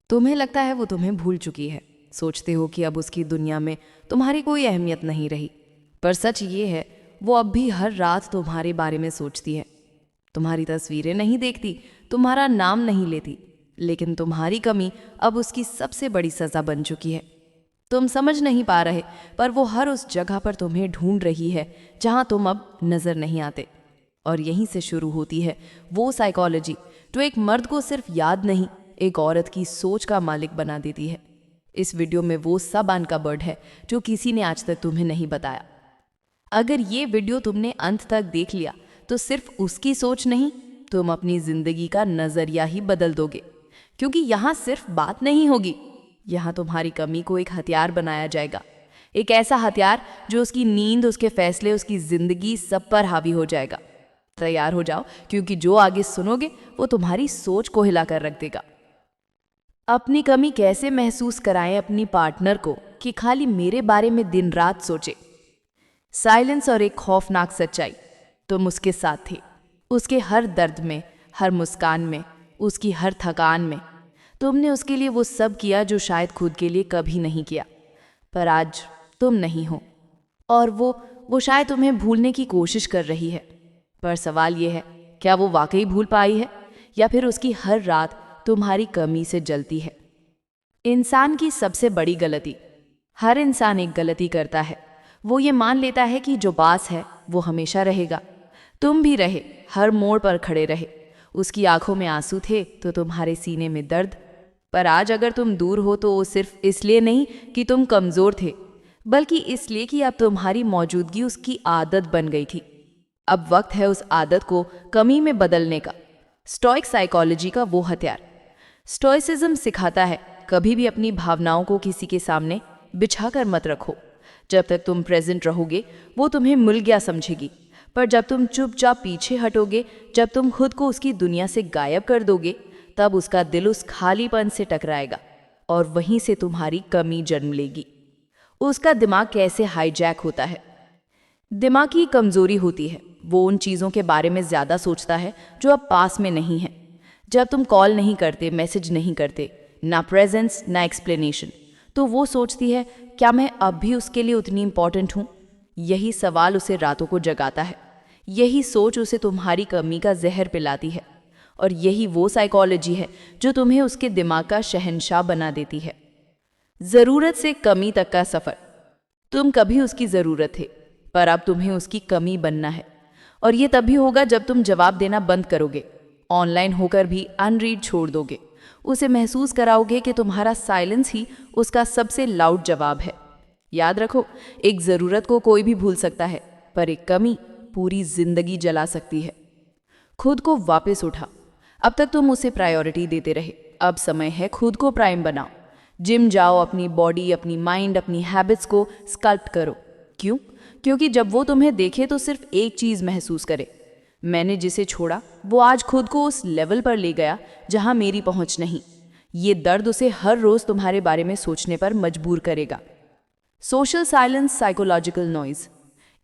तुम्हें लगता है वो तुम्हें भूल चुकी है। सोचते हो कि अब उसकी दुनिया में तुम्हारी कोई अहमियत नहीं रही। पर सच ये है, वो अब भी हर रात तुम्हारे बारे में सोचती है। तुम्हारी तस्वीरें नहीं देखती, तुम्हारा नाम नहीं लेती, लेकिन तुम्हारी कमी अब उसकी सबसे बड़ी सज़ा बन चुकी है। तुम समझ नहीं पा रहे, पर वो हर उस जगह पर तुम्हें ढूंढ रही है जहां तुम अब नज़र नहीं आते। और यहीं से शुरू होती है वो साइकोलॉजी जो एक मर्द को सिर्फ याद नहीं, एक औरत की सोच का मालिक बना देती है। इस वीडियो में वो सब अनकवर्ड है जो किसी ने आज तक तुम्हें नहीं बताया। अगर ये वीडियो तुमने अंत तक देख लिया तो सिर्फ उसकी सोच नहीं, तुम अपनी जिंदगी का नजरिया ही बदल दोगे। क्योंकि यहाँ सिर्फ बात नहीं होगी, यहाँ तुम्हारी कमी को एक हथियार बनाया जाएगा। एक ऐसा हथियार जो उसकी नींद, उसके फैसले, उसकी जिंदगी सब पर हावी हो जाएगा। तैयार हो जाओ, क्योंकि जो आगे सुनोगे वो तुम्हारी सोच को हिला कर रख देगा। अपनी कमी कैसे महसूस कराएं अपनी पार्टनर को कि खाली मेरे बारे में दिन रात सोचे। साइलेंस और एक खौफनाक सच्चाई, तुम उसके साथ थे, उसके हर दर्द में, हर मुस्कान में, उसकी हर थकान में। तुमने उसके लिए वो सब किया जो शायद खुद के लिए कभी नहीं किया। पर आज तुम नहीं हो, और वो शायद तुम्हें भूलने की कोशिश कर रही है। पर सवाल ये है, क्या वो वाकई भूल पाई है, या फिर उसकी हर रात तुम्हारी कमी से जलती है। इंसान की सबसे बड़ी गलती, हर इंसान एक गलती करता है, वो ये मान लेता है कि जो पास है वो हमेशा रहेगा। तुम भी रहे, हर मोड़ पर खड़े रहे। उसकी आंखों में आंसू थे तो तुम्हारे सीने में दर्द। पर आज अगर तुम दूर हो तो वो सिर्फ इसलिए नहीं कि तुम कमज़ोर थे, बल्कि इसलिए कि अब तुम्हारी मौजूदगी उसकी आदत बन गई थी। अब वक्त है उस आदत को कमी में बदलने का। स्टोइक साइकोलॉजी का वो हथियार। स्टोइसिज्म सिखाता है, कभी भी अपनी भावनाओं को किसी के सामने बिछा कर मत रखो। जब तक तुम प्रेजेंट रहोगे वो तुम्हें मिल गया समझेगी, पर जब तुम चुपचाप पीछे हटोगे, जब तुम खुद को उसकी दुनिया से गायब कर दोगे, तब उसका दिल उस खालीपन से टकराएगा और वहीं से तुम्हारी कमी जन्म लेगी। उसका दिमाग कैसे हाईजैक होता है। दिमाग की कमजोरी होती है, वो उन चीज़ों के बारे में ज़्यादा सोचता है जो अब पास में नहीं है। जब तुम कॉल नहीं करते, मैसेज नहीं करते, ना प्रेजेंस ना एक्सप्लेनेशन, तो वो सोचती है, क्या मैं अब भी उसके लिए उतनी इम्पॉर्टेंट हूँ। यही सवाल उसे रातों को जगाता है। यही सोच उसे तुम्हारी कमी का जहर पिलाती है। और यही वो साइकोलॉजी है जो तुम्हें उसके दिमाग का शहंशाह बना देती है। ज़रूरत से कमी तक का सफ़र। तुम कभी उसकी ज़रूरत थे, पर अब तुम्हें उसकी कमी बनना है। और ये तभी होगा जब तुम जवाब देना बंद करोगे, ऑनलाइन होकर भी अनरीड छोड़ दोगे। उसे महसूस कराओगे कि तुम्हारा साइलेंस ही उसका सबसे लाउड जवाब है। याद रखो, एक ज़रूरत को कोई भी भूल सकता है, पर एक कमी पूरी जिंदगी जला सकती है। खुद को वापस उठा। अब तक तुम उसे प्रायोरिटी देते रहे, अब समय है खुद को प्राइम बनाओ। जिम जाओ, अपनी बॉडी, अपनी माइंड, अपनी हैबिट्स को स्कल्प्ट करो। क्यों? क्योंकि जब वो तुम्हें देखे तो सिर्फ एक चीज़ महसूस करे, मैंने जिसे छोड़ा वो आज खुद को उस लेवल पर ले गया जहां मेरी पहुंच नहीं। ये दर्द उसे हर रोज़ तुम्हारे बारे में सोचने पर मजबूर करेगा। Social silence, psychological noise.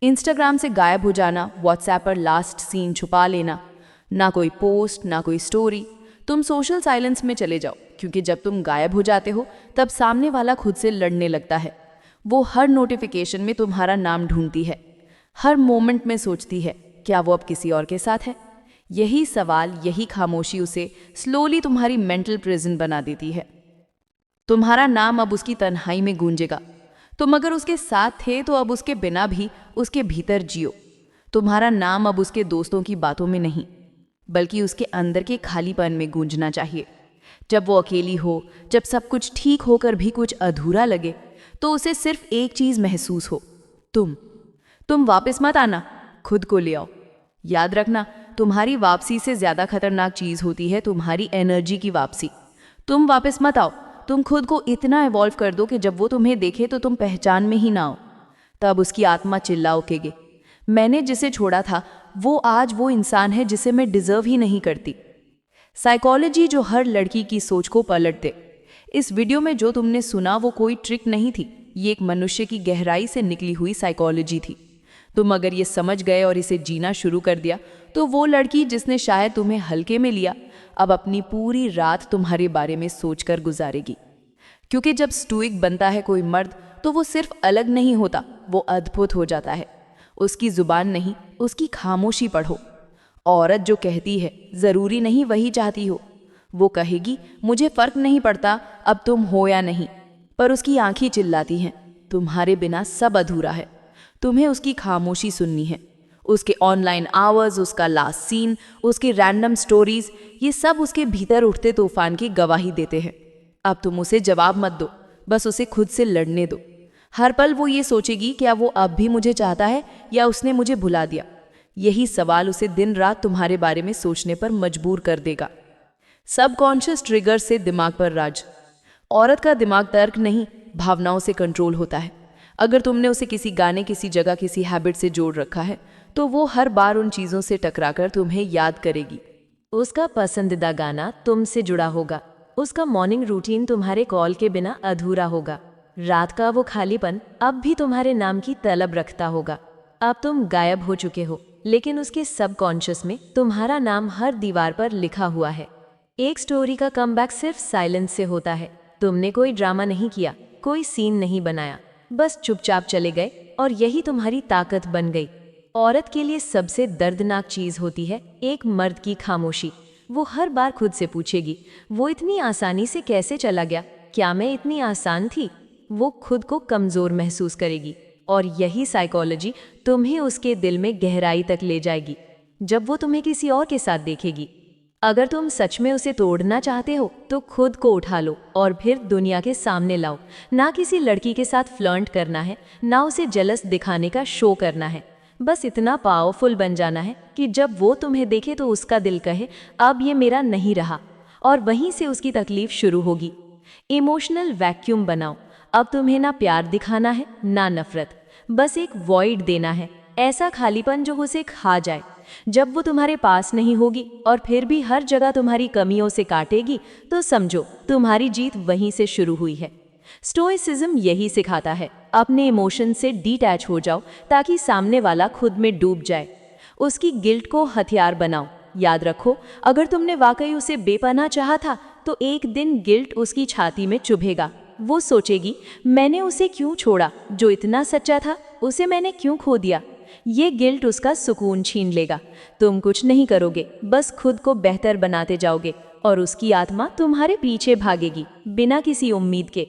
Instagram से गायब हो जाना, व्हाट्सएप पर लास्ट सीन छुपा लेना, ना कोई पोस्ट ना कोई स्टोरी। तुम सोशल साइलेंस में चले जाओ, क्योंकि जब तुम गायब हो जाते हो तब सामने वाला खुद से लड़ने लगता है। वो हर नोटिफिकेशन में तुम्हारा नाम ढूंढती है, हर मोमेंट में सोचती है, क्या वो अब किसी और के साथ है। यही सवाल, यही खामोशी उसे स्लोली तुम्हारी मेंटल प्रिजन बना देती है। तुम्हारा नाम अब उसकी तन्हाई में गूंजेगा। तुम अगर उसके साथ थे तो अब उसके बिना भी उसके भीतर जियो। तुम्हारा नाम अब उसके दोस्तों की बातों में नहीं, बल्कि उसके अंदर के खालीपन में गूंजना चाहिए। जब वो अकेली हो, जब सब कुछ ठीक होकर भी कुछ अधूरा लगे, तो उसे सिर्फ एक चीज़ महसूस हो, तुम वापस मत आना, खुद को ले आओ। याद रखना, तुम्हारी वापसी से ज़्यादा खतरनाक चीज़ होती है तुम्हारी एनर्जी की वापसी। तुम वापस मत आओ, तुम खुद को इतना इवॉल्व कर दो कि जब वो तुम्हें देखे तो तुम पहचान में ही ना हो। तब उसकी आत्मा चिल्ला उठेगी, मैंने जिसे छोड़ा था वो आज वो इंसान है जिसे मैं डिजर्व ही नहीं करती। साइकोलॉजी जो हर लड़की की सोच को पलट दे। इस वीडियो में जो तुमने सुना वो कोई ट्रिक नहीं थी, ये एक मनुष्य की गहराई से निकली हुई साइकोलॉजी थी। तुम अगर ये समझ गए और इसे जीना शुरू कर दिया, तो वो लड़की जिसने शायद तुम्हें हल्के में लिया, अब अपनी पूरी रात तुम्हारे बारे में सोचकर गुजारेगी। क्योंकि जब स्टोइक बनता है कोई मर्द तो वो सिर्फ अलग नहीं होता, वो अद्भुत हो जाता है। उसकी जुबान नहीं, उसकी खामोशी पढ़ो। औरत जो कहती है ज़रूरी नहीं वही चाहती हो। वो कहेगी मुझे फ़र्क नहीं पड़ता अब तुम हो या नहीं, पर उसकी आंखें चिल्लाती हैं तुम्हारे बिना सब अधूरा है। तुम्हें उसकी खामोशी सुननी है। उसके ऑनलाइन आवर्स, उसका लास्ट सीन, उसके रैंडम स्टोरीज, ये सब उसके भीतर उठते तूफान की गवाही देते हैं। अब तुम उसे जवाब मत दो, बस उसे खुद से लड़ने दो। हर पल वो ये सोचेगी क्या वो अब भी मुझे चाहता है या उसने मुझे भुला दिया। यही सवाल उसे दिन रात तुम्हारे बारे में सोचने पर मजबूर कर देगा। सबकॉन्शियस ट्रिगर से दिमाग पर राज। औरत का दिमाग तर्क नहीं, भावनाओं से कंट्रोल होता है। अगर तुमने उसे किसी गाने, किसी जगह, किसी हैबिट से जोड़ रखा है तो वो हर बार उन चीज़ों से टकराकर तुम्हें याद करेगी। उसका पसंदीदा गाना तुमसे जुड़ा होगा। उसका मॉर्निंग रूटीन तुम्हारे कॉल के बिना अधूरा होगा। रात का वो खालीपन अब भी तुम्हारे नाम की तलब रखता होगा। अब तुम गायब हो चुके हो, लेकिन उसके सबकॉन्शियस में तुम्हारा नाम हर दीवार पर लिखा हुआ है। एक स्टोरी का कमबैक सिर्फ साइलेंस से होता है। तुमने कोई ड्रामा नहीं किया, कोई सीन नहीं बनाया, बस चुपचाप चले गए और यही तुम्हारी ताकत बन गई। औरत के लिए सबसे दर्दनाक चीज होती है एक मर्द की खामोशी। वो हर बार खुद से पूछेगी वो इतनी आसानी से कैसे चला गया, क्या मैं इतनी आसान थी। वो खुद को कमजोर महसूस करेगी और यही साइकोलॉजी तुम्हें उसके दिल में गहराई तक ले जाएगी। जब वो तुम्हें किसी और के साथ देखेगी, अगर तुम सच में उसे तोड़ना चाहते हो तो खुद को उठा लो और फिर दुनिया के सामने लाओ। ना किसी लड़की के साथ फ्लर्ट करना है, ना उसे जलस दिखाने का शो करना है। बस इतना पावरफुल बन जाना है कि जब वो तुम्हें देखे तो उसका दिल कहे अब ये मेरा नहीं रहा, और वहीं से उसकी तकलीफ शुरू होगी। इमोशनल वैक्यूम बनाओ। अब तुम्हें ना प्यार दिखाना है ना नफरत, बस एक वॉइड देना है, ऐसा खालीपन जो उसे खा जाए। जब वो तुम्हारे पास नहीं होगी और फिर भी हर जगह तुम्हारी कमियों से काटेगी तो समझो तुम्हारी जीत वहीं से शुरू हुई है। स्टोइसिज्म यही सिखाता है, अपने इमोशन से डिटैच हो जाओ ताकि सामने वाला खुद में डूब जाए। उसकी गिल्ट को हथियार बनाओ। याद रखो, अगर तुमने वाकई उसे बेपनाह चाहा था तो एक दिन गिल्ट उसकी छाती में चुभेगा। वो सोचेगी मैंने उसे क्यों छोड़ा, जो इतना सच्चा था उसे मैंने क्यों खो दिया। ये गिल्ट उसका सुकून छीन लेगा। तुम कुछ नहीं करोगे, बस खुद को बेहतर बनाते जाओगे और उसकी आत्मा तुम्हारे पीछे भागेगी बिना किसी उम्मीद के।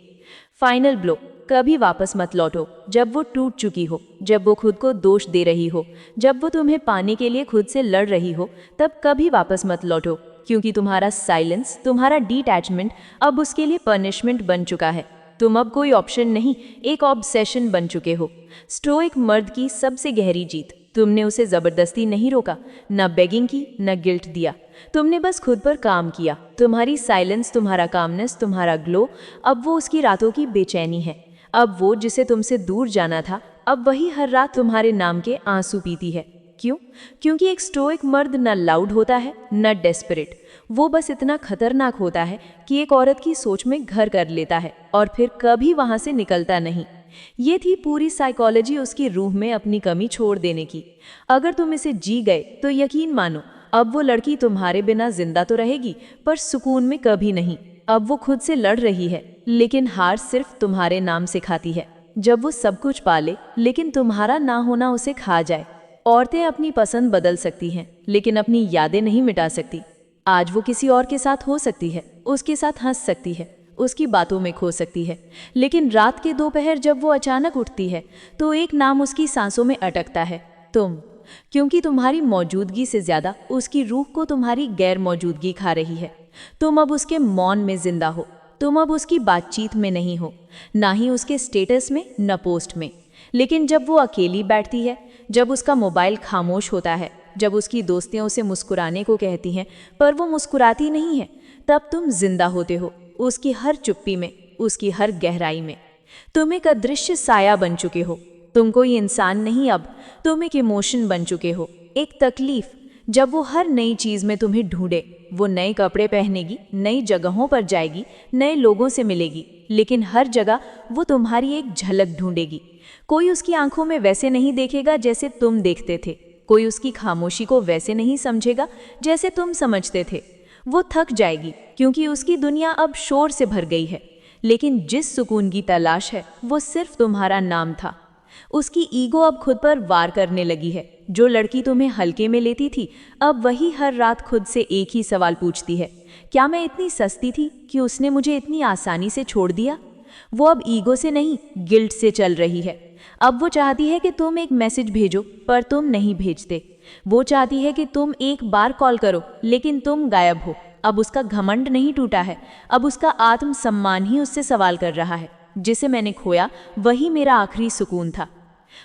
फाइनल ब्लो, कभी वापस मत लौटो जब वो टूट चुकी हो, जब वो खुद को दोष दे रही हो, जब वो तुम्हें पाने के लिए खुद से लड़ रही हो, तब कभी वापस मत लौटो, क्योंकि तुम्हारा साइलेंस, तुम्हारा डिटैचमेंट अब उसके लिए पनिशमेंट बन चुका है। तुम अब कोई ऑप्शन नहीं, एक ऑब्सेशन बन चुके हो। स्टोइक मर्द की सबसे गहरी जीत, तुमने उसे जबरदस्ती नहीं रोका, न बेगिंग की, न गिल्ट दिया। तुमने बस खुद पर काम किया। तुम्हारी साइलेंस, तुम्हारा कामनेस, तुम्हारा ग्लो, अब वो उसकी रातों की बेचैनी है। अब वो जिसे तुमसे दूर जाना था, अब वही हर रात तुम्हारे नाम के आंसू पीती है। क्यों? क्योंकि एक स्टोइक मर्द न लाउड होता है न डेस्परेट। वो बस इतना खतरनाक होता है कि एक औरत की सोच में घर कर लेता है और फिर कभी वहां से निकलता नहीं। ये थी पूरी साइकोलॉजी उसकी रूह में अपनी कमी छोड़ देने की। अगर तुम इसे जी गए तो यकीन मानो, अब वो लड़की तुम्हारे बिना जिंदा तो रहेगी पर सुकून में कभी नहीं। अब वो खुद से लड़ रही है, लेकिन हार सिर्फ तुम्हारे नाम से खाती है। जब वो सब कुछ पाले लेकिन तुम्हारा ना होना उसे खा जाए। औरतें अपनी पसंद बदल सकती हैं, लेकिन अपनी यादें नहीं मिटा सकती। आज वो किसी और के साथ हो सकती है, उसके साथ हंस सकती है, उसकी बातों में खो सकती है, लेकिन रात के दोपहर जब वो अचानक उठती है तो एक नाम उसकी सांसों में अटकता है, तुम। क्योंकि तुम्हारी मौजूदगी से ज्यादा उसकी रूह को तुम्हारी गैर मौजूदगी खा रही है। तुम अब उसके मौन में जिंदा हो। तुम अब उसकी बातचीत में नहीं हो, ना ही उसके स्टेटस में, न पोस्ट में। लेकिन जब वो अकेली बैठती है, जब उसका मोबाइल खामोश होता है, जब उसकी दोस्तियां उसे मुस्कुराने को कहती हैं पर वो मुस्कुराती नहीं है, तब तुम जिंदा होते हो उसकी हर चुप्पी में, उसकी हर गहराई में। तुम एक अदृश्य साया बन चुके हो। तुम कोई इंसान नहीं, अब तुम एक इमोशन बन चुके हो, एक तकलीफ। जब वो हर नई चीज में तुम्हें ढूंढे, वो नए कपड़े पहनेगी, नई जगहों पर जाएगी, नए लोगों से मिलेगी, लेकिन हर जगह वो तुम्हारी एक झलक ढूंढेगी। कोई उसकी आंखों में वैसे नहीं देखेगा जैसे तुम देखते थे, कोई उसकी खामोशी को वैसे नहीं समझेगा जैसे तुम समझते थे। वो थक जाएगी क्योंकि उसकी दुनिया अब शोर से भर गई है, लेकिन जिस सुकून की तलाश है वो सिर्फ तुम्हारा नाम था। उसकी ईगो अब खुद पर वार करने लगी है। जो लड़की तुम्हें हल्के में लेती थी, अब वही हर रात खुद से एक ही सवाल पूछती है, क्या मैं इतनी सस्ती थी कि उसने मुझे इतनी आसानी से छोड़ दिया? वो अब ईगो से नहीं, गिल्ट से चल रही है। अब वो चाहती है कि तुम एक मैसेज भेजो, पर तुम नहीं भेजते। वो चाहती है कि तुम एक बार कॉल करो, लेकिन तुम गायब हो। अब उसका घमंड नहीं टूटा है, अब उसका आत्मसम्मान ही उससे सवाल कर रहा है। जिसे मैंने खोया वही मेरा आखिरी सुकून था।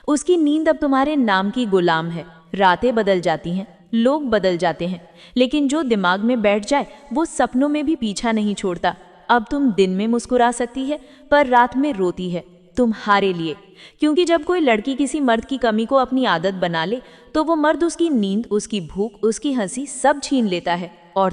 उसकी नींद अब तुम्हारे नाम की गुलाम है। रातें बदल जाती हैं, लोग बदल जाते हैं, लेकिन जो दिमाग में बैठ जाए वो सपनों में भी पीछा नहीं छोड़ता। अब तुम दिन में मुस्कुरा सकती है, पर रात में रोती है, तुम्हारे लिए। क्योंकि जब कोई लड़की किसी मर्द की कमी को अपनी आदत बना ले, तो वो मर्द उसकी नींद, उसकी भूख, उसकी हंसी सब छीन लेता है। और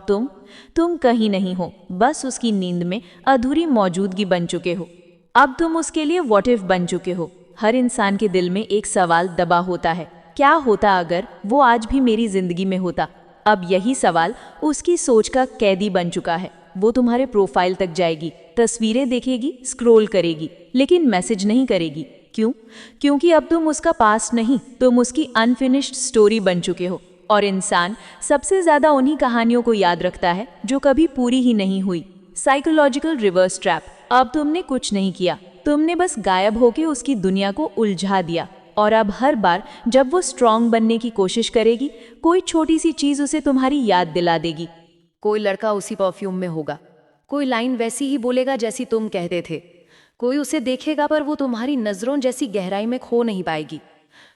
तुम कहीं नहीं हो, बस उसकी नींद में अधूरी मौजूदगी बन चुके हो। अब तुम उसके लिए व्हाट इफ बन चुके हो। हर इंसान के दिल में एक सवाल दबा होता है, क्या होता अगर वो आज भी मेरी जिंदगी में होता? अब यही सवाल उसकी सोच का कैदी बन चुका है। वो तुम्हारे प्रोफाइल तक जाएगी, तस्वीरें देखेगी, स्क्रॉल करेगी, लेकिन मैसेज नहीं करेगी। क्यों? क्योंकि अब तुम उसका पास्ट नहीं, तुम उसकी अनफिनिश्ड स्टोरी बन चुके हो। और इंसान सबसे ज्यादा उन्हीं कहानियों को याद रखता है जो कभी पूरी ही नहीं हुई। Psychological reverse trap. अब तुमने कुछ नहीं किया, तुमने बस गायब होके उसकी दुनिया को उलझा दिया। और अब हर बार जब वो स्ट्रांग बनने की कोशिश करेगी, कोई छोटी सी चीज उसे तुम्हारी याद दिला देगी। कोई लड़का उसी परफ्यूम में होगा, कोई लाइन वैसी ही बोलेगा जैसी तुम कहते थे, कोई उसे देखेगा पर वो तुम्हारी नजरों जैसी गहराई में खो नहीं पाएगी।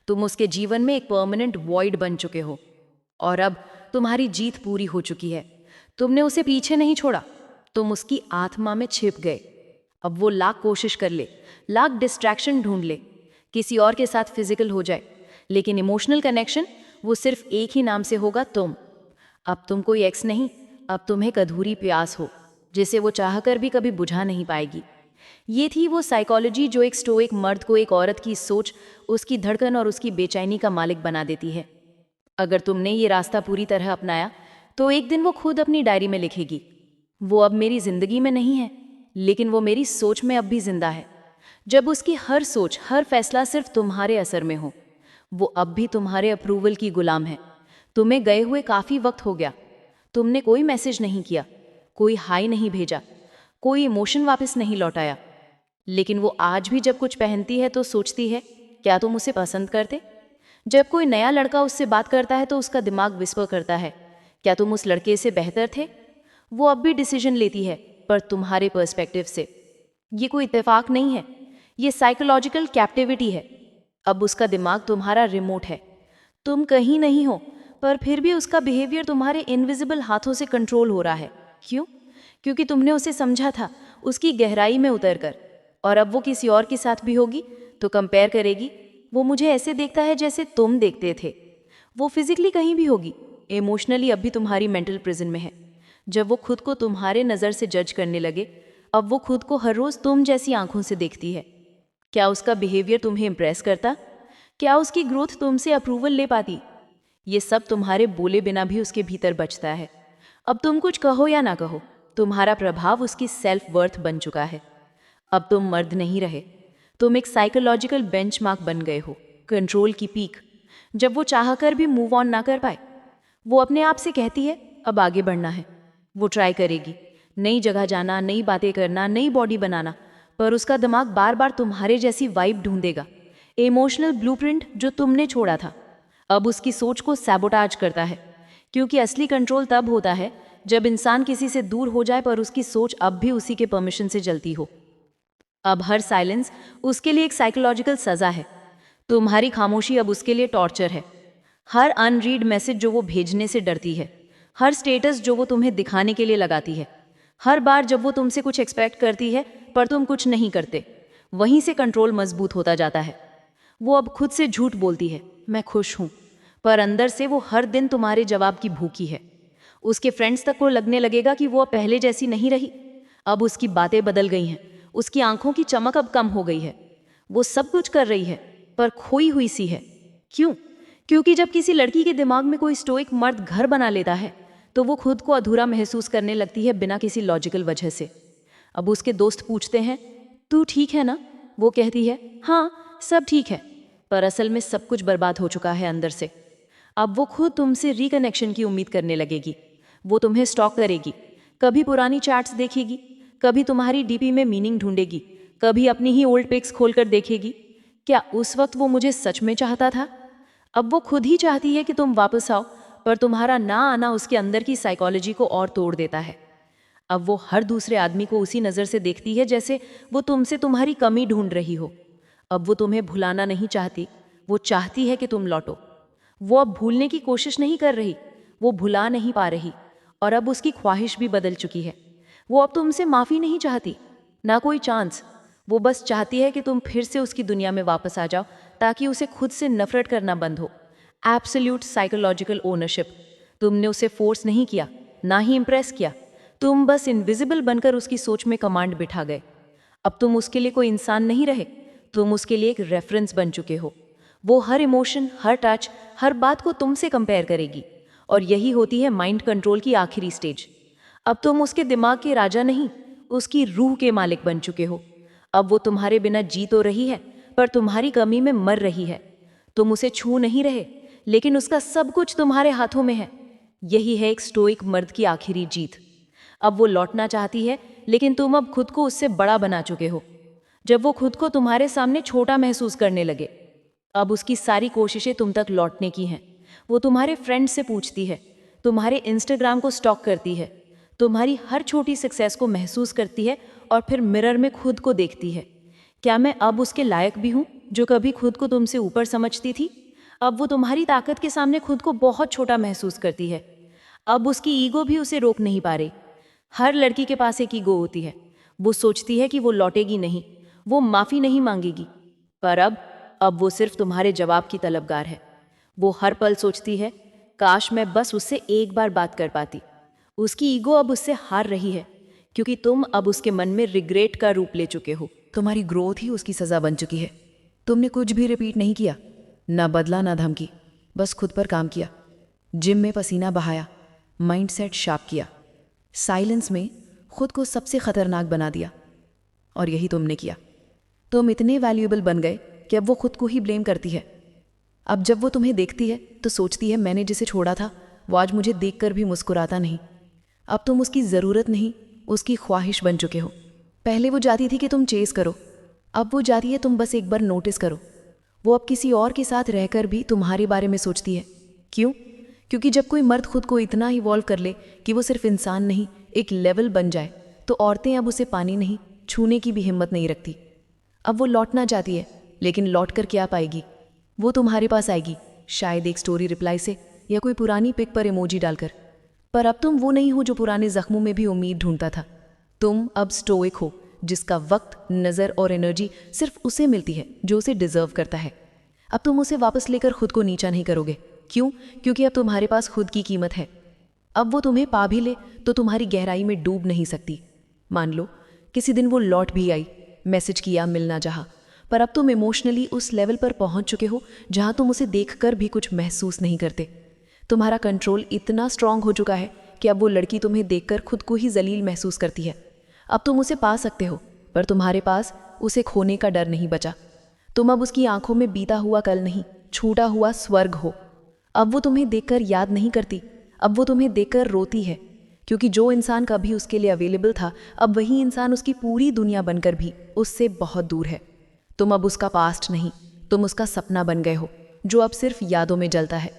तुम उसके जीवन में एक परमानेंट वॉइड बन चुके हो। और अब तुम्हारी जीत पूरी हो चुकी है। तुमने उसे पीछे नहीं छोड़ा, तुम उसकी आत्मा में छिप गए। अब वो लाख कोशिश कर ले, लाख डिस्ट्रैक्शन ढूंढ ले, किसी और के साथ फिजिकल हो जाए, लेकिन इमोशनल कनेक्शन वो सिर्फ एक ही नाम से होगा, तुम। अब तुम कोई एक्स नहीं, अब तुम एक अधूरी प्यास हो जिसे वो चाहकर भी कभी बुझा नहीं पाएगी। ये थी वो साइकोलॉजी जो एक स्टोइक मर्द को एक औरत की सोच, उसकी धड़कन और उसकी बेचैनी का मालिक बना देती है। अगर तुमने ये रास्ता पूरी तरह अपनाया, तो एक दिन वो खुद अपनी डायरी में लिखेगी, वो अब मेरी जिंदगी में नहीं है, लेकिन वो मेरी सोच में अब भी जिंदा है। जब उसकी हर सोच, हर फैसला सिर्फ तुम्हारे असर में हो, वो अब भी तुम्हारे अप्रूवल की गुलाम है। तुम्हें गए हुए काफ़ी वक्त हो गया। तुमने कोई मैसेज नहीं किया, कोई हाई नहीं भेजा, कोई इमोशन वापस नहीं लौटाया, लेकिन वो आज भी जब कुछ पहनती है तो सोचती है, क्या तुम उसे पसंद करते? जब कोई नया लड़का उससे बात करता है तो उसका दिमाग विस्पर करता है, क्या तुम उस लड़के से बेहतर थे? वो अब भी डिसीजन लेती है, पर तुम्हारे पर्सपेक्टिव से। ये कोई इत्तेफाक नहीं है, ये साइकोलॉजिकल कैप्टिविटी है। अब उसका दिमाग तुम्हारा रिमोट है, तुम कहीं नहीं हो, पर फिर भी उसका बिहेवियर तुम्हारे इनविजिबल हाथों से कंट्रोल हो रहा है। क्यों? क्योंकि तुमने उसे समझा था उसकी गहराई में उतरकर। और अब वो किसी और के साथ भी होगी तो कंपेयर करेगी, वो मुझे ऐसे देखता है जैसे तुम देखते थे। वो फिजिकली कहीं भी होगी, इमोशनली अब भी तुम्हारी मेंटल प्रिजन में है। जब वो खुद को तुम्हारे नज़र से जज करने लगे, अब वो खुद को हर रोज़ तुम जैसी आंखों से देखती है। क्या उसका बिहेवियर तुम्हें इम्प्रेस करता? क्या उसकी ग्रोथ तुमसे अप्रूवल ले पाती? ये सब तुम्हारे बोले बिना भी उसके भीतर बचता है। अब तुम कुछ कहो या ना कहो, तुम्हारा प्रभाव उसकी सेल्फ वर्थ बन चुका है। अब तुम मर्द नहीं रहे, तुम एक साइकोलॉजिकल बेंचमार्क बन गए हो, कंट्रोल की पीक। जब वो चाहकर भी मूव ऑन ना कर पाए, वो अपने आप से कहती है अब आगे बढ़ना है। वो ट्राई करेगी, नई जगह जाना, नई बातें करना, नई बॉडी बनाना, पर उसका दिमाग बार बार तुम्हारे जैसी वाइब ढूंढेगा, इमोशनल ब्लूप्रिंट जो तुमने छोड़ा था। अब उसकी सोच को सैबोटाज करता है, क्योंकि असली कंट्रोल तब होता है जब इंसान किसी से दूर हो जाए पर उसकी सोच अब भी उसी के परमिशन से चलती हो। अब हर साइलेंस उसके लिए एक साइकोलॉजिकल सजा है। तुम्हारी खामोशी अब उसके लिए टॉर्चर है। हर अनरीड मैसेज जो वो भेजने से डरती है, हर स्टेटस जो वो तुम्हें दिखाने के लिए लगाती है, हर बार जब वो तुमसे कुछ एक्सपेक्ट करती है पर तुम कुछ नहीं करते, वहीं से कंट्रोल मजबूत होता जाता है। वो अब खुद से झूठ बोलती है, मैं खुश हूँ, पर अंदर से वो हर दिन तुम्हारे जवाब की भूखी है। उसके फ्रेंड्स तक को लगने लगेगा कि वो अब पहले जैसी नहीं रही। अब उसकी बातें बदल गई हैं, उसकी आंखों की चमक अब कम हो गई है। वो सब कुछ कर रही है पर खोई हुई सी है। क्यों? क्योंकि जब किसी लड़की के दिमाग में कोई स्टोइक मर्द घर बना लेता है, तो वो खुद को अधूरा महसूस करने लगती है बिना किसी लॉजिकल वजह से। अब उसके दोस्त पूछते हैं, तू ठीक है ना? वो कहती है, हाँ सब ठीक है, पर असल में सब कुछ बर्बाद हो चुका है अंदर से। अब वो खुद तुमसे रिकनेक्शन की उम्मीद करने लगेगी। वो तुम्हें स्टॉक करेगी, कभी पुरानी चैट्स देखेगी, कभी तुम्हारी डीपी में मीनिंग ढूंढेगी, कभी अपनी ही ओल्ड पिक्स खोलकर देखेगी। क्या उस वक्त वो मुझे सच में चाहता था? अब वो खुद ही चाहती है कि तुम वापस आओ, पर तुम्हारा ना आना उसके अंदर की साइकोलॉजी को और तोड़ देता है। अब वो हर दूसरे आदमी को उसी नज़र से देखती है जैसे वो तुमसे तुम्हारी कमी ढूंढ रही हो। अब वो तुम्हें भुलाना नहीं चाहती, वो चाहती है कि तुम लौटो। वो अब भूलने की कोशिश नहीं कर रही, वो भुला नहीं पा रही, और अब उसकी ख्वाहिश भी बदल चुकी है। वो अब तुमसे माफ़ी नहीं चाहती, ना कोई चांस। वो बस चाहती है कि तुम फिर से उसकी दुनिया में वापस आ जाओ, ताकि उसे खुद से नफरत करना बंद हो। Absolute psychological ownership. तुमने उसे फोर्स नहीं किया, ना ही इम्प्रेस किया, तुम बस इनविजिबल बनकर उसकी सोच में कमांड बिठा गए। अब तुम उसके लिए कोई इंसान नहीं रहे, तुम उसके लिए एक रेफरेंस बन चुके हो। वो हर इमोशन, हर टच, हर बात को तुमसे कंपेयर करेगी, और यही होती है माइंड कंट्रोल की आखिरी स्टेज। अब तुम उसके दिमाग के राजा नहीं, उसकी रूह के मालिक बन चुके हो। अब वो तुम्हारे बिना जी तो रही है, पर तुम्हारी कमी में मर रही है। तुम उसे छू नहीं रहे, लेकिन उसका सब कुछ तुम्हारे हाथों में है। यही है एक स्टोइक मर्द की आखिरी जीत। अब वो लौटना चाहती है, लेकिन तुम अब खुद को उससे बड़ा बना चुके हो। जब वो खुद को तुम्हारे सामने छोटा महसूस करने लगे, अब उसकी सारी कोशिशें तुम तक लौटने की हैं। वो तुम्हारे फ्रेंड से पूछती है, तुम्हारे इंस्टाग्राम को स्टॉक करती है, तुम्हारी हर छोटी सक्सेस को महसूस करती है, और फिर मिरर में खुद को देखती है। क्या मैं अब उसके लायक भी हूँ, जो कभी खुद को तुमसे ऊपर समझती थी? अब वो तुम्हारी ताकत के सामने खुद को बहुत छोटा महसूस करती है। अब उसकी ईगो भी उसे रोक नहीं पा रही। हर लड़की के पास एक ईगो होती है। वो सोचती है कि वो लौटेगी नहीं, वो माफ़ी नहीं मांगेगी, पर अब वो सिर्फ तुम्हारे जवाब की तलबगार है। वो हर पल सोचती है, काश मैं बस उससे एक बार बात कर पाती। उसकी ईगो अब उससे हार रही है, क्योंकि तुम अब उसके मन में रिग्रेट का रूप ले चुके हो। तुम्हारी ग्रोथ ही उसकी सज़ा बन चुकी है। तुमने कुछ भी रिपीट नहीं किया, ना बदला ना धमकी, बस खुद पर काम किया। जिम में पसीना बहाया, माइंडसेट शार्प किया, साइलेंस में खुद को सबसे खतरनाक बना दिया, और यही तुमने किया। तुम इतने वैल्यूएबल बन गए कि अब वो खुद को ही ब्लेम करती है। अब जब वो तुम्हें देखती है तो सोचती है, मैंने जिसे छोड़ा था वो आज मुझे देखकर भी मुस्कुराता नहीं। अब तुम उसकी ज़रूरत नहीं, उसकी ख्वाहिश बन चुके हो। पहले वो चाहती थी कि तुम चेस करो, अब वो चाहती है तुम बस एक बार नोटिस करो। वो अब किसी और के साथ रहकर भी तुम्हारे बारे में सोचती है। क्यों? क्योंकि जब कोई मर्द खुद को इतना इवॉल्व कर ले कि वो सिर्फ इंसान नहीं, एक लेवल बन जाए, तो औरतें अब उसे पानी नहीं, छूने की भी हिम्मत नहीं रखती। अब वो लौटना चाहती है, लेकिन लौट कर क्या पाएगी? वो तुम्हारे पास आएगी, शायद एक स्टोरी रिप्लाई से, या कोई पुरानी पिक पर इमोजी डालकर। पर अब तुम वो नहीं हो जो पुराने जख्मों में भी उम्मीद ढूंढता था। तुम अब स्टोइक हो, जिसका वक्त, नज़र और एनर्जी सिर्फ उसे मिलती है जो उसे डिजर्व करता है। अब तुम उसे वापस लेकर खुद को नीचा नहीं करोगे। क्यों? क्योंकि अब तुम्हारे पास खुद की कीमत है। अब वो तुम्हें पा भी ले तो तुम्हारी गहराई में डूब नहीं सकती। मान लो किसी दिन वो लौट भी आई, मैसेज किया, मिलना चाहा, पर अब तुम इमोशनली उस लेवल पर पहुंच चुके हो जहां तुम उसे देखकर भी कुछ महसूस नहीं करते। तुम्हारा कंट्रोल इतना स्ट्रांग हो चुका है कि अब वो लड़की तुम्हें देखकर खुद को ही जलील महसूस करती है। अब तुम उसे पा सकते हो, पर तुम्हारे पास उसे खोने का डर नहीं बचा। तुम अब उसकी आंखों में बीता हुआ कल नहीं, छूटा हुआ स्वर्ग हो। अब वो तुम्हें देखकर याद नहीं करती, अब वो तुम्हें देखकर रोती है, क्योंकि जो इंसान कभी उसके लिए अवेलेबल था, अब वही इंसान उसकी पूरी दुनिया बनकर भी उससे बहुत दूर है। तुम अब उसका पास्ट नहीं, तुम उसका सपना बन गए हो, जो अब सिर्फ यादों में जलता है।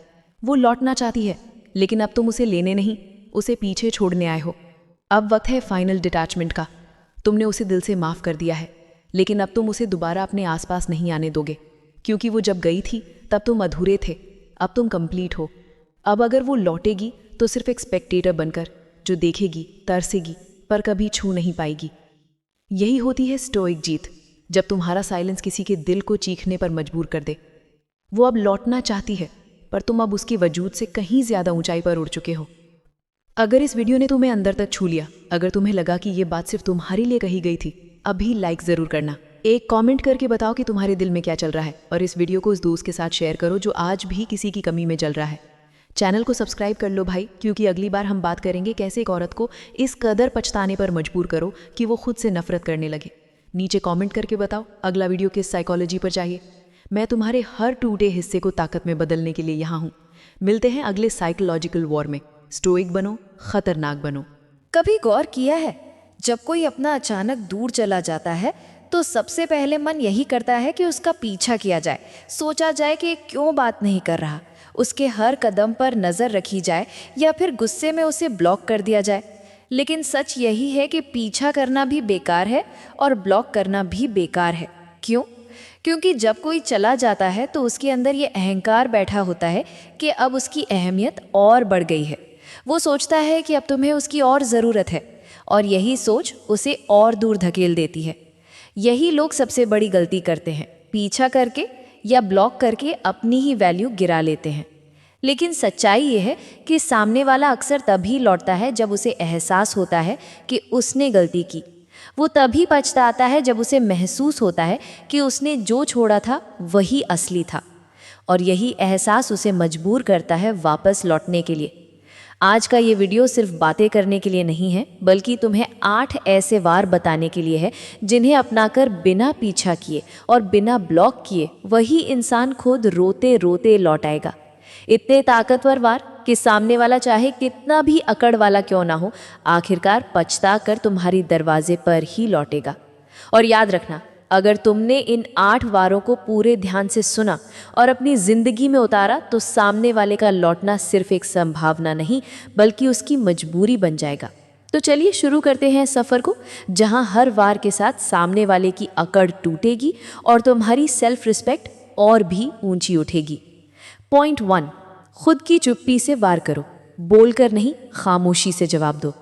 वो लौटना चाहती है, लेकिन अब तुम उसे लेने नहीं, उसे पीछे छोड़ने आए हो। अब वक्त है फाइनल डिटैचमेंट का। तुमने उसे दिल से माफ़ कर दिया है, लेकिन अब तुम उसे दोबारा अपने आसपास नहीं आने दोगे, क्योंकि वो जब गई थी तब तुम अधूरे थे, अब तुम कंप्लीट हो। अब अगर वो लौटेगी तो सिर्फ एक स्पेक्टेटर बनकर, जो देखेगी, तरसेगी, पर कभी छू नहीं पाएगी। यही होती है स्टोइक जीत, जब तुम्हारा साइलेंस किसी के दिल को चीखने पर मजबूर कर दे। वो अब लौटना चाहती है, पर तुम अब उसके वजूद से कहीं ज़्यादा ऊंचाई पर उड़ चुके हो। अगर इस वीडियो ने तुम्हें अंदर तक छू लिया, अगर तुम्हें लगा कि ये बात सिर्फ तुम्हारे लिए कही गई थी, अभी लाइक ज़रूर करना। एक कमेंट करके बताओ कि तुम्हारे दिल में क्या चल रहा है, और इस वीडियो को उस दोस्त के साथ शेयर करो जो आज भी किसी की कमी में जल रहा है। चैनल को सब्सक्राइब कर लो भाई, क्योंकि अगली बार हम बात करेंगे कैसे एक औरत को इस कदर पछताने पर मजबूर करो कि वो खुद से नफरत करने लगे। नीचे कमेंट करके बताओ अगला वीडियो किस साइकोलॉजी पर चाहिए। मैं तुम्हारे हर टूटे हिस्से को ताकत में बदलने के लिए यहाँ हूँ। मिलते हैं अगले साइकोलॉजिकल वॉर में। स्टोइक बनो, खतरनाक बनो। कभी गौर किया है, जब कोई अपना अचानक दूर चला जाता है तो सबसे पहले मन यही करता है कि उसका पीछा किया जाए, सोचा जाए कि क्यों बात नहीं कर रहा, उसके हर कदम पर नज़र रखी जाए या फिर गुस्से में उसे ब्लॉक कर दिया जाए। लेकिन सच यही है कि पीछा करना भी बेकार है और ब्लॉक करना भी बेकार है। क्यों? क्योंकि जब कोई चला जाता है तो उसके अंदर ये अहंकार बैठा होता है कि अब उसकी अहमियत और बढ़ गई है। वो सोचता है कि अब तुम्हें उसकी और ज़रूरत है, और यही सोच उसे और दूर धकेल देती है। यही लोग सबसे बड़ी गलती करते हैं, पीछा करके या ब्लॉक करके अपनी ही वैल्यू गिरा लेते हैं। लेकिन सच्चाई ये है कि सामने वाला अक्सर तभी लौटता है जब उसे एहसास होता है कि उसने गलती की। वो तभी पछताता है जब उसे महसूस होता है कि उसने जो छोड़ा था वही असली था, और यही एहसास उसे मजबूर करता है वापस लौटने के लिए। आज का ये वीडियो सिर्फ बातें करने के लिए नहीं है, बल्कि तुम्हें 8 ऐसे वार बताने के लिए है जिन्हें अपनाकर बिना पीछा किए और बिना ब्लॉक किए वही इंसान खुद रोते रोते लौट आएगा। इतने ताकतवर वार कि सामने वाला चाहे कितना भी अकड़ वाला क्यों ना हो, आखिरकार पछता कर तुम्हारी दरवाजे पर ही लौटेगा। और याद रखना, अगर तुमने इन 8 वारों को पूरे ध्यान से सुना और अपनी जिंदगी में उतारा तो सामने वाले का लौटना सिर्फ एक संभावना नहीं, बल्कि उसकी मजबूरी बन जाएगा। तो चलिए शुरू करते हैं सफ़र को, जहां हर वार के साथ सामने वाले की अकड़ टूटेगी और तुम्हारी सेल्फ रिस्पेक्ट और भी ऊंची उठेगी। पॉइंट 1, खुद की चुप्पी से वार करो, बोलकर नहीं, खामोशी से जवाब दो।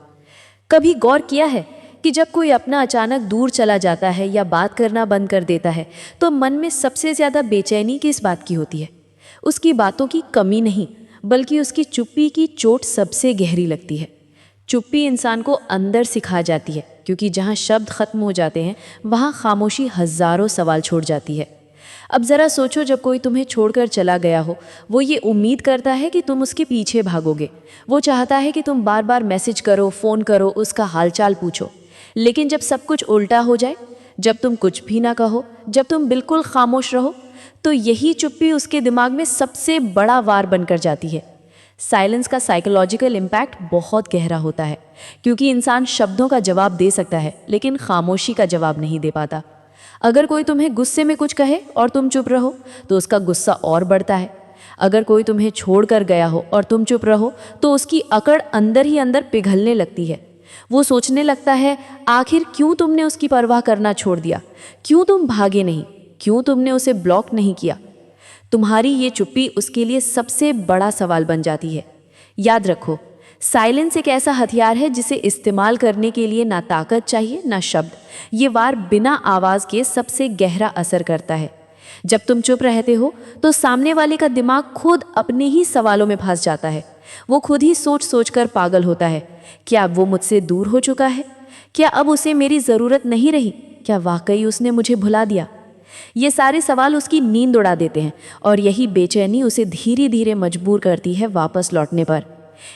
कभी गौर किया है कि जब कोई अपना अचानक दूर चला जाता है या बात करना बंद कर देता है तो मन में सबसे ज़्यादा बेचैनी किस बात की होती है? उसकी बातों की कमी नहीं, बल्कि उसकी चुप्पी की चोट सबसे गहरी लगती है। चुप्पी इंसान को अंदर सिखा जाती है, क्योंकि जहाँ शब्द खत्म हो जाते हैं वहाँ खामोशी हज़ारों सवाल छोड़ जाती है। अब ज़रा सोचो, जब कोई तुम्हें छोड़कर चला गया हो, वो ये उम्मीद करता है कि तुम उसके पीछे भागोगे। वो चाहता है कि तुम बार बार मैसेज करो, फ़ोन करो, उसका हालचाल पूछो। लेकिन जब सब कुछ उल्टा हो जाए, जब तुम कुछ भी ना कहो, जब तुम बिल्कुल खामोश रहो, तो यही चुप्पी उसके दिमाग में सबसे बड़ा वार बनकर जाती है। साइलेंस का साइकोलॉजिकल इम्पैक्ट बहुत गहरा होता है, क्योंकि इंसान शब्दों का जवाब दे सकता है लेकिन खामोशी का जवाब नहीं दे पाता। अगर कोई तुम्हें गुस्से में कुछ कहे और तुम चुप रहो तो उसका गुस्सा और बढ़ता है। अगर कोई तुम्हें छोड़ कर गया हो और तुम चुप रहो तो उसकी अकड़ अंदर ही अंदर पिघलने लगती है। वो सोचने लगता है, आखिर क्यों तुमने उसकी परवाह करना छोड़ दिया, क्यों तुम भागे नहीं, क्यों तुमने उसे ब्लॉक नहीं किया। तुम्हारी ये चुप्पी उसके लिए सबसे बड़ा सवाल बन जाती है। याद रखो, साइलेंस एक ऐसा हथियार है जिसे इस्तेमाल करने के लिए ना ताकत चाहिए ना शब्द। ये वार बिना आवाज़ के सबसे गहरा असर करता है। जब तुम चुप रहते हो तो सामने वाले का दिमाग खुद अपने ही सवालों में फंस जाता है। वो खुद ही सोच सोच कर पागल होता है। क्या वो मुझसे दूर हो चुका है? क्या अब उसे मेरी ज़रूरत नहीं रही? क्या वाकई उसने मुझे भुला दिया? ये सारे सवाल उसकी नींद उड़ा देते हैं, और यही बेचैनी उसे धीरे धीरे मजबूर करती है वापस लौटने पर।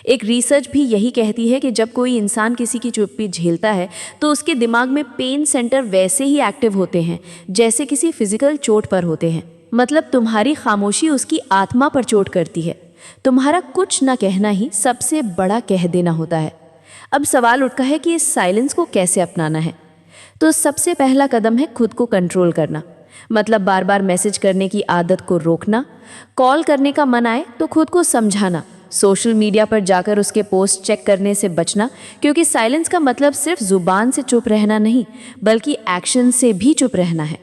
एक रिसर्च भी यही कहती है कि जब कोई इंसान किसी की चुप्पी झेलता है तो उसके दिमाग में पेन सेंटर वैसे ही एक्टिव होते हैं जैसे किसी फिजिकल चोट पर होते हैं। मतलब तुम्हारी खामोशी उसकी आत्मा पर चोट करती है। तुम्हारा कुछ न कहना ही सबसे बड़ा कह देना होता है। अब सवाल उठता है कि इस साइलेंस को कैसे अपनाना है। तो सबसे पहला कदम है खुद को कंट्रोल करना। मतलब बार बार मैसेज करने की आदत को रोकना, कॉल करने का मन आए तो खुद को समझाना, सोशल मीडिया पर जाकर उसके पोस्ट चेक करने से बचना, क्योंकि साइलेंस का मतलब सिर्फ जुबान से चुप रहना नहीं, बल्कि एक्शन से भी चुप रहना है।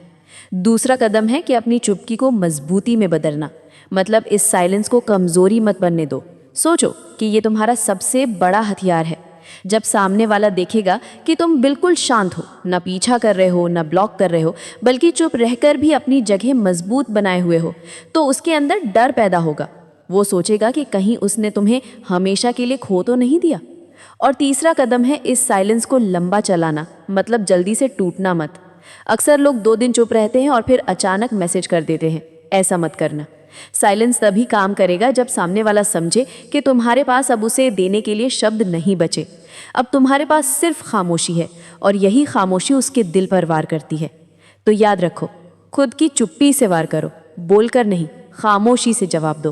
दूसरा कदम है कि अपनी चुप्पी को मजबूती में बदलना। मतलब इस साइलेंस को कमज़ोरी मत बनने दो। सोचो कि ये तुम्हारा सबसे बड़ा हथियार है। जब सामने वाला देखेगा कि तुम बिल्कुल शांत हो, ना पीछा कर रहे हो, ना ब्लॉक कर रहे हो, बल्कि चुप रहकर भी अपनी जगह मजबूत बनाए हुए हो, तो उसके अंदर डर पैदा होगा। वो सोचेगा कि कहीं उसने तुम्हें हमेशा के लिए खो तो नहीं दिया। और तीसरा कदम है इस साइलेंस को लंबा चलाना। मतलब जल्दी से टूटना मत। अक्सर लोग 2 दिन चुप रहते हैं और फिर अचानक मैसेज कर देते हैं। ऐसा मत करना। साइलेंस तभी काम करेगा जब सामने वाला समझे कि तुम्हारे पास अब उसे देने के लिए शब्द नहीं बचे। अब तुम्हारे पास सिर्फ खामोशी है और यही खामोशी उसके दिल पर वार करती है। तो याद रखो, खुद की चुप्पी से वार करो, बोलकर नहीं, खामोशी से जवाब दो,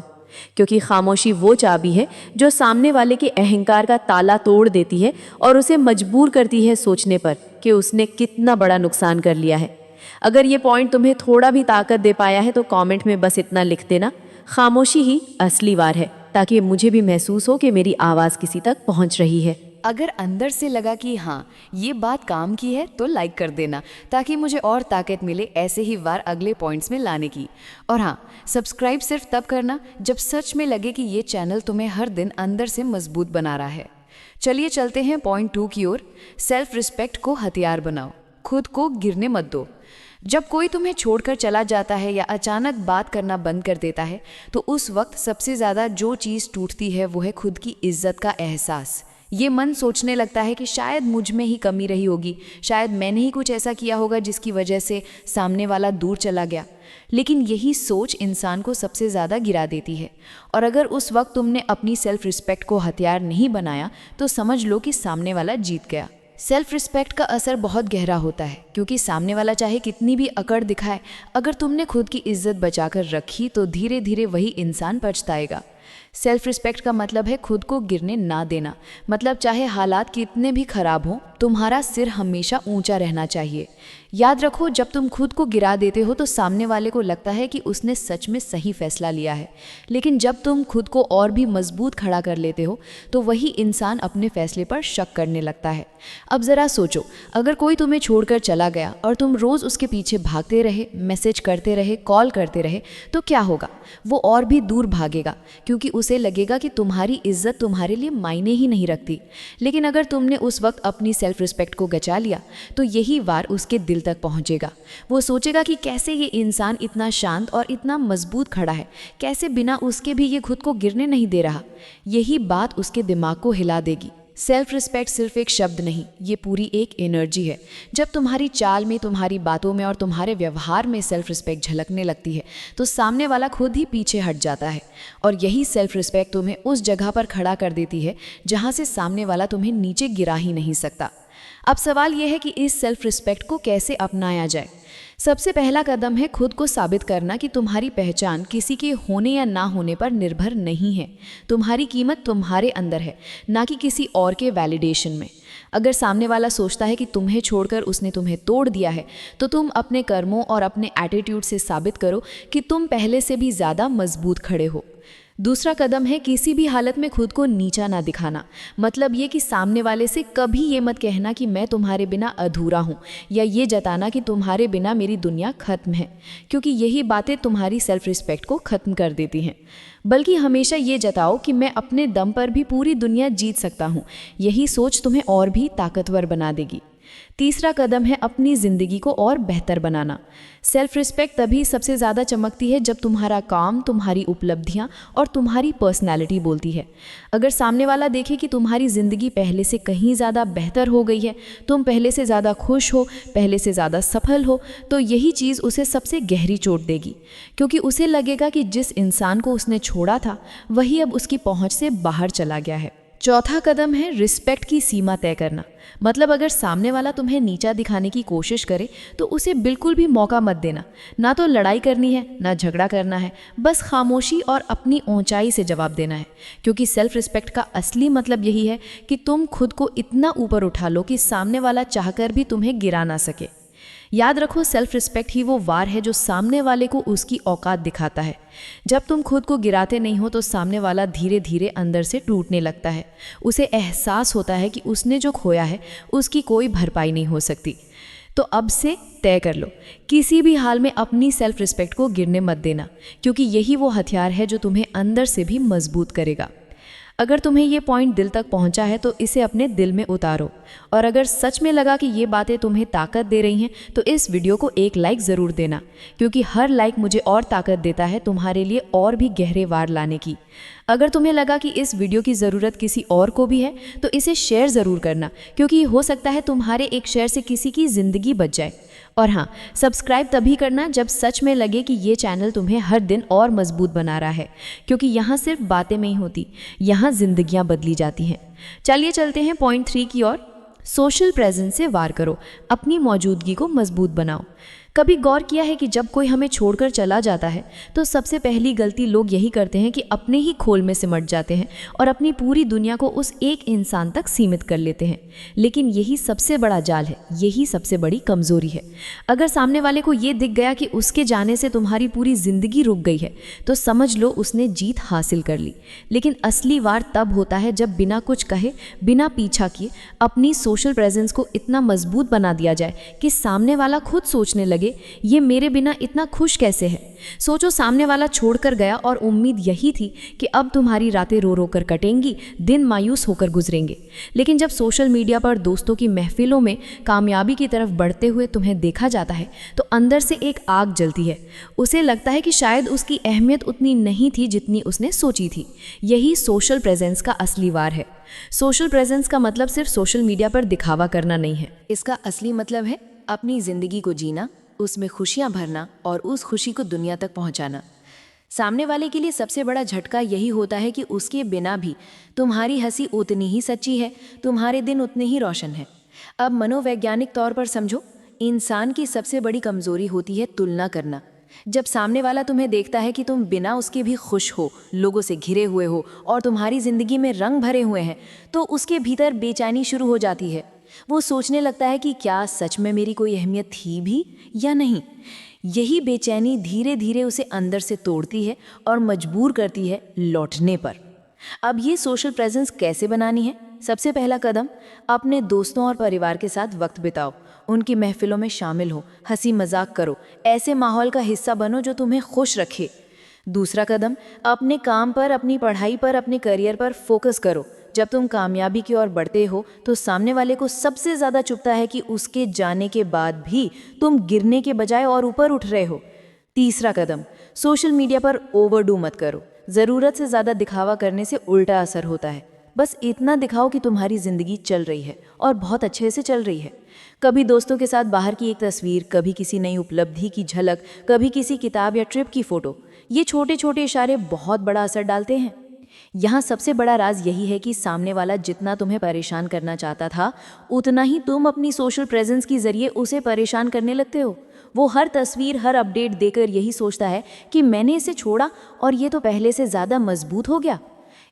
क्योंकि खामोशी वो चाबी है जो सामने वाले के अहंकार का ताला तोड़ देती है और उसे मजबूर करती है सोचने पर कि उसने कितना बड़ा नुकसान कर लिया है। अगर ये पॉइंट तुम्हें थोड़ा भी ताकत दे पाया है तो कमेंट में बस इतना लिख देना, खामोशी ही असली वार है, ताकि मुझे भी महसूस हो कि मेरी आवाज़ किसी तक पहुंच रही है। अगर अंदर से लगा कि हाँ ये बात काम की है तो लाइक कर देना, ताकि मुझे और ताकत मिले ऐसे ही वार अगले पॉइंट्स में लाने की। और हाँ, सब्सक्राइब सिर्फ तब करना जब सच में लगे कि ये चैनल तुम्हें हर दिन अंदर से मजबूत बना रहा है। चलिए चलते हैं पॉइंट 2 की ओर। सेल्फ रिस्पेक्ट को हथियार बनाओ, खुद को गिरने मत दो। जब कोई तुम्हें छोड़कर चला जाता है या अचानक बात करना बंद कर देता है तो उस वक्त सबसे ज़्यादा जो चीज़ टूटती है वो है खुद की इज्जत का एहसास। ये मन सोचने लगता है कि शायद मुझ में ही कमी रही होगी, शायद मैंने ही कुछ ऐसा किया होगा जिसकी वजह से सामने वाला दूर चला गया। लेकिन यही सोच इंसान को सबसे ज़्यादा गिरा देती है। और अगर उस वक्त तुमने अपनी सेल्फ रिस्पेक्ट को हथियार नहीं बनाया तो समझ लो कि सामने वाला जीत गया। सेल्फ रिस्पेक्ट का असर बहुत गहरा होता है, क्योंकि सामने वाला चाहे कितनी भी अकड़ दिखाए, अगर तुमने खुद की इज्जत बचाकर रखी तो धीरे धीरे वही इंसान पछताएगा। सेल्फ रिस्पेक्ट का मतलब है खुद को गिरने ना देना। मतलब चाहे हालात कितने भी खराब हों, तुम्हारा सिर हमेशा ऊंचा रहना चाहिए। याद रखो, जब तुम खुद को गिरा देते हो तो सामने वाले को लगता है कि उसने सच में सही फैसला लिया है, लेकिन जब तुम खुद को और भी मजबूत खड़ा कर लेते हो तो वही इंसान अपने फैसले पर शक करने लगता है। अब ज़रा सोचो, अगर कोई तुम्हें छोड़कर चला गया और तुम रोज़ उसके पीछे भागते रहे, मैसेज करते रहे, कॉल करते रहे, तो क्या होगा? वो और भी दूर भागेगा, क्योंकि उसे लगेगा कि तुम्हारी इज्जत तुम्हारे लिए मायने ही नहीं रखती। लेकिन अगर तुमने उस वक्त अपनी सेल्फ रिस्पेक्ट को बचा लिया तो यही वार उसके दिल तक पहुंचेगा। वो सोचेगा कि कैसे ये इंसान इतना शांत और इतना मजबूत खड़ा है, कैसे बिना उसके भी ये खुद को गिरने नहीं दे रहा। यही बात उसके दिमाग को हिला देगी। सेल्फ रिस्पेक्ट सिर्फ एक शब्द नहीं, ये पूरी एक एनर्जी है। जब तुम्हारी चाल में, तुम्हारी बातों में और तुम्हारे व्यवहार में सेल्फ रिस्पेक्ट झलकने लगती है तो सामने वाला खुद ही पीछे हट जाता है। और यही सेल्फ रिस्पेक्ट तुम्हें उस जगह पर खड़ा कर देती है जहाँ से सामने वाला तुम्हें नीचे गिरा ही नहीं सकता। अब सवाल यह है कि इस सेल्फ रिस्पेक्ट को कैसे अपनाया जाए। सबसे पहला कदम है खुद को साबित करना कि तुम्हारी पहचान किसी के होने या ना होने पर निर्भर नहीं है। तुम्हारी कीमत तुम्हारे अंदर है, ना कि किसी और के वैलिडेशन में। अगर सामने वाला सोचता है कि तुम्हें छोड़कर उसने तुम्हें तोड़ दिया है तो तुम अपने कर्मों और अपने एटीट्यूड से साबित करो कि तुम पहले से भी ज़्यादा मजबूत खड़े हो। दूसरा कदम है किसी भी हालत में खुद को नीचा ना दिखाना। मतलब ये कि सामने वाले से कभी ये मत कहना कि मैं तुम्हारे बिना अधूरा हूँ, या ये जताना कि तुम्हारे बिना मेरी दुनिया खत्म है, क्योंकि यही बातें तुम्हारी सेल्फ रिस्पेक्ट को ख़त्म कर देती हैं। बल्कि हमेशा ये जताओ कि मैं अपने दम पर भी पूरी दुनिया जीत सकता हूँ। यही सोच तुम्हें और भी ताकतवर बना देगी। तीसरा कदम है अपनी ज़िंदगी को और बेहतर बनाना। सेल्फ रिस्पेक्ट तभी सबसे ज़्यादा चमकती है जब तुम्हारा काम, तुम्हारी उपलब्धियां और तुम्हारी पर्सनैलिटी बोलती है। अगर सामने वाला देखे कि तुम्हारी ज़िंदगी पहले से कहीं ज़्यादा बेहतर हो गई है, तुम पहले से ज़्यादा खुश हो, पहले से ज़्यादा सफल हो, तो यही चीज़ उसे सबसे गहरी चोट देगी, क्योंकि उसे लगेगा कि जिस इंसान को उसने छोड़ा था वही अब उसकी पहुँच से बाहर चला गया है। चौथा कदम है रिस्पेक्ट की सीमा तय करना। मतलब अगर सामने वाला तुम्हें नीचा दिखाने की कोशिश करे तो उसे बिल्कुल भी मौका मत देना। ना तो लड़ाई करनी है, ना झगड़ा करना है, बस खामोशी और अपनी ऊंचाई से जवाब देना है। क्योंकि सेल्फ रिस्पेक्ट का असली मतलब यही है कि तुम खुद को इतना ऊपर उठा लो कि सामने वाला चाहकर भी तुम्हें गिरा ना सके। याद रखो, सेल्फ रिस्पेक्ट ही वो वार है जो सामने वाले को उसकी औकात दिखाता है। जब तुम खुद को गिराते नहीं हो तो सामने वाला धीरे धीरे अंदर से टूटने लगता है। उसे एहसास होता है कि उसने जो खोया है उसकी कोई भरपाई नहीं हो सकती। तो अब से तय कर लो, किसी भी हाल में अपनी सेल्फ रिस्पेक्ट को गिरने मत देना, क्योंकि यही वो हथियार है जो तुम्हें अंदर से भी मजबूत करेगा। अगर तुम्हें ये पॉइंट दिल तक पहुंचा है तो इसे अपने दिल में उतारो, और अगर सच में लगा कि ये बातें तुम्हें ताकत दे रही हैं तो इस वीडियो को एक लाइक ज़रूर देना, क्योंकि हर लाइक मुझे और ताकत देता है तुम्हारे लिए और भी गहरे वार लाने की। अगर तुम्हें लगा कि इस वीडियो की ज़रूरत किसी और को भी है तो इसे शेयर ज़रूर करना, क्योंकि हो सकता है तुम्हारे एक शेयर से किसी की ज़िंदगी बच जाए। और हाँ, सब्सक्राइब तभी करना जब सच में लगे कि ये चैनल तुम्हें हर दिन और मजबूत बना रहा है, क्योंकि यहाँ सिर्फ बातें नहीं होती, यहाँ जिंदगियाँ बदली जाती हैं। चलिए चलते हैं पॉइंट 3 की ओर। सोशल प्रेजेंस से वार करो, अपनी मौजूदगी को मजबूत बनाओ। कभी गौर किया है कि जब कोई हमें छोड़कर चला जाता है तो सबसे पहली गलती लोग यही करते हैं कि अपने ही खोल में सिमट जाते हैं और अपनी पूरी दुनिया को उस एक इंसान तक सीमित कर लेते हैं। लेकिन यही सबसे बड़ा जाल है, यही सबसे बड़ी कमज़ोरी है। अगर सामने वाले को ये दिख गया कि उसके जाने से तुम्हारी पूरी ज़िंदगी रुक गई है तो समझ लो उसने जीत हासिल कर ली। लेकिन असली वार तब होता है जब बिना कुछ कहे, बिना पीछा किए अपनी सोशल प्रेजेंस को इतना मजबूत बना दिया जाए कि सामने वाला खुद सोचने लगे ये मेरे बिना इतना खुश कैसे है। सोचो, सामने वाला छोड़कर गया और उम्मीद यही थी कि अब तुम्हारी रातें रो रो कर कटेंगी, दिन मायूस होकर गुजरेंगे। लेकिन जब सोशल मीडिया पर दोस्तों की महफिलों में कामयाबी की तरफ बढ़ते हुए तुम्हें देखा जाता है तो अंदर से एक आग जलती है। उसे लगता है कि शायद उसकी अहमियत उतनी नहीं थी जितनी उसने सोची थी। यही सोशल प्रेजेंस का असली वार है। सोशल प्रेजेंस का मतलब सिर्फ सोशल मीडिया पर दिखावा करना नहीं है। इसका असली मतलब है अपनी ज़िंदगी को जीना, उसमें खुशियाँ भरना और उस खुशी को दुनिया तक पहुँचाना। सामने वाले के लिए सबसे बड़ा झटका यही होता है कि उसके बिना भी तुम्हारी हंसी उतनी ही सच्ची है, तुम्हारे दिन उतने ही रोशन हैं। अब मनोवैज्ञानिक तौर पर समझो, इंसान की सबसे बड़ी कमज़ोरी होती है तुलना करना। जब सामने वाला तुम्हें देखता है कि तुम बिना उसके भी खुश हो, लोगों से घिरे हुए हो और तुम्हारी ज़िंदगी में रंग भरे हुए हैं, तो उसके भीतर बेचैनी शुरू हो जाती है। वो सोचने लगता है कि क्या सच में मेरी कोई अहमियत थी भी या नहीं। यही बेचैनी धीरे धीरे उसे अंदर से तोड़ती है और मजबूर करती है लौटने पर। अब ये सोशल प्रेजेंस कैसे बनानी है? सबसे पहला कदम, अपने दोस्तों और परिवार के साथ वक्त बिताओ, उनकी महफिलों में शामिल हो, हंसी मजाक करो, ऐसे माहौल का हिस्सा बनो जो तुम्हें खुश रखे। दूसरा कदम, अपने काम पर, अपनी पढ़ाई पर, अपने करियर पर फोकस करो। जब तुम कामयाबी की ओर बढ़ते हो तो सामने वाले को सबसे ज़्यादा चुभता है कि उसके जाने के बाद भी तुम गिरने के बजाय और ऊपर उठ रहे हो। तीसरा कदम, सोशल मीडिया पर ओवरडू मत करो। ज़रूरत से ज़्यादा दिखावा करने से उल्टा असर होता है। बस इतना दिखाओ कि तुम्हारी ज़िंदगी चल रही है और बहुत अच्छे से चल रही है। कभी दोस्तों के साथ बाहर की एक तस्वीर, कभी किसी नई उपलब्धि की झलक, कभी किसी किताब या ट्रिप की फ़ोटो। ये छोटे छोटे इशारे बहुत बड़ा असर डालते हैं। यहाँ सबसे बड़ा राज यही है कि सामने वाला जितना तुम्हें परेशान करना चाहता था, उतना ही तुम अपनी सोशल प्रेजेंस के जरिए उसे परेशान करने लगते हो। वो हर तस्वीर, हर अपडेट देकर यही सोचता है कि मैंने इसे छोड़ा और ये तो पहले से ज़्यादा मजबूत हो गया।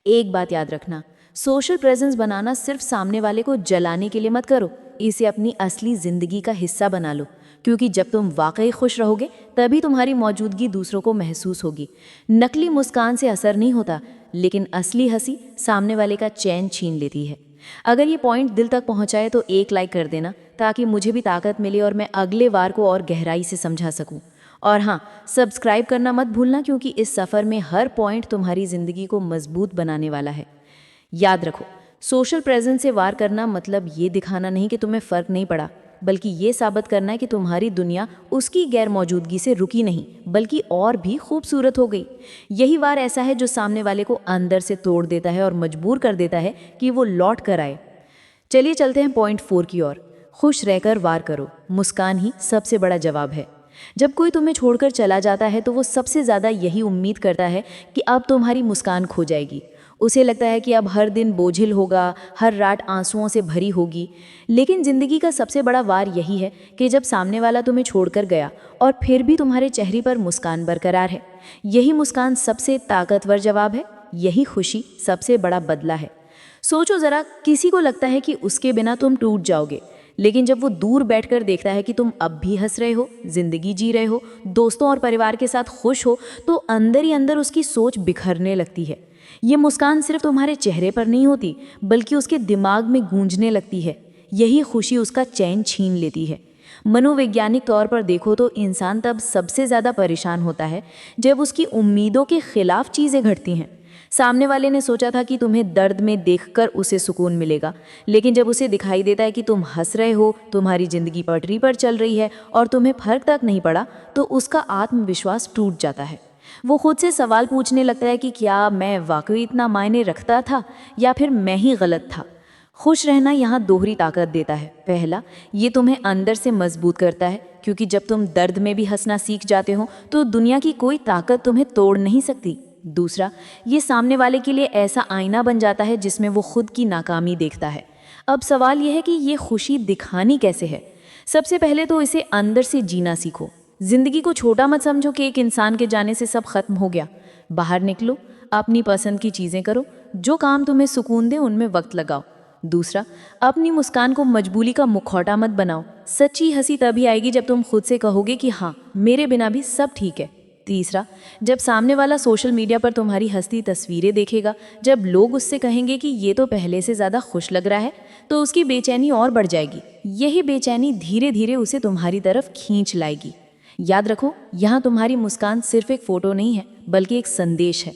एक बात याद रखना, सोशल प्रेजेंस बनाना सिर्फ सामने वाले को जलाने के लिए मत करो, इसे अपनी असली ज़िंदगी का हिस्सा बना लो। क्योंकि जब तुम वाकई खुश रहोगे तभी तुम्हारी मौजूदगी दूसरों को महसूस होगी। नकली मुस्कान से असर नहीं होता, लेकिन असली हंसी सामने वाले का चैन छीन लेती है। अगर ये पॉइंट दिल तक पहुंचाए तो एक लाइक कर देना, ताकि मुझे भी ताकत मिले और मैं अगले वार को और गहराई से समझा सकूं। और हाँ, सब्सक्राइब करना मत भूलना, क्योंकि इस सफ़र में हर पॉइंट तुम्हारी ज़िंदगी को मजबूत बनाने वाला है। याद रखो, सोशल प्रेजेंस से वार करना मतलब ये दिखाना नहीं कि तुम्हें फ़र्क नहीं पड़ा, बल्कि ये साबित करना है कि तुम्हारी दुनिया उसकी गैर मौजूदगी से रुकी नहीं, बल्कि और भी खूबसूरत हो गई। यही वार ऐसा है जो सामने वाले को अंदर से तोड़ देता है और मजबूर कर देता है कि वो लौट कर आए। चलिए चलते हैं पॉइंट 4 की ओर। खुश रहकर वार करो, मुस्कान ही सबसे बड़ा जवाब है। जब कोई तुम्हें छोड़कर चला जाता है तो वो सबसे ज़्यादा यही उम्मीद करता है कि अब तुम्हारी मुस्कान खो जाएगी। उसे लगता है कि अब हर दिन बोझिल होगा, हर रात आंसुओं से भरी होगी। लेकिन ज़िंदगी का सबसे बड़ा वार यही है कि जब सामने वाला तुम्हें छोड़कर गया और फिर भी तुम्हारे चेहरे पर मुस्कान बरकरार है। यही मुस्कान सबसे ताकतवर जवाब है, यही खुशी सबसे बड़ा बदला है। सोचो ज़रा, किसी को लगता है कि उसके बिना तुम टूट जाओगे, लेकिन जब वो दूर बैठकर देखता है कि तुम अब भी हंस रहे हो, जिंदगी जी रहे हो, दोस्तों और परिवार के साथ खुश हो, तो अंदर ही अंदर उसकी सोच बिखरने लगती है। ये मुस्कान सिर्फ तुम्हारे चेहरे पर नहीं होती, बल्कि उसके दिमाग में गूंजने लगती है। यही खुशी उसका चैन छीन लेती है। मनोवैज्ञानिक तौर पर देखो तो इंसान तब सबसे ज़्यादा परेशान होता है जब उसकी उम्मीदों के खिलाफ चीज़ें घटती हैं। सामने वाले ने सोचा था कि तुम्हें दर्द में देखकर उसे सुकून मिलेगा, लेकिन जब उसे दिखाई देता है कि तुम हंस रहे हो, तुम्हारी ज़िंदगी पटरी पर चल रही है और तुम्हें फर्क तक नहीं पड़ा, तो उसका आत्मविश्वास टूट जाता है। वो खुद से सवाल पूछने लगता है कि क्या मैं वाकई इतना मायने रखता था या फिर मैं ही गलत था। खुश रहना यहाँ दोहरी ताकत देता है। पहला, ये तुम्हें अंदर से मजबूत करता है, क्योंकि जब तुम दर्द में भी हंसना सीख जाते हो तो दुनिया की कोई ताकत तुम्हें तोड़ नहीं सकती। दूसरा, ये सामने वाले के लिए ऐसा आईना बन जाता है जिसमें वो खुद की नाकामी देखता है। अब सवाल यह है कि ये खुशी दिखानी कैसे है। सबसे पहले तो इसे अंदर से जीना सीखो। जिंदगी को छोटा मत समझो कि एक इंसान के जाने से सब खत्म हो गया। बाहर निकलो, अपनी पसंद की चीज़ें करो, जो काम तुम्हें सुकून दे उनमें वक्त लगाओ। दूसरा, अपनी मुस्कान को मजबूरी का मुखौटा मत बनाओ। सच्ची हंसी तभी आएगी जब तुम खुद से कहोगे कि हाँ, मेरे बिना भी सब ठीक है। तीसरा, जब सामने वाला सोशल मीडिया पर तुम्हारी हंसती तस्वीरें देखेगा, जब लोग उससे कहेंगे कि ये तो पहले से ज़्यादा खुश लग रहा है, तो उसकी बेचैनी और बढ़ जाएगी। यही बेचैनी धीरे धीरे उसे तुम्हारी तरफ खींच लाएगी। याद रखो, यहाँ तुम्हारी मुस्कान सिर्फ एक फ़ोटो नहीं है, बल्कि एक संदेश है।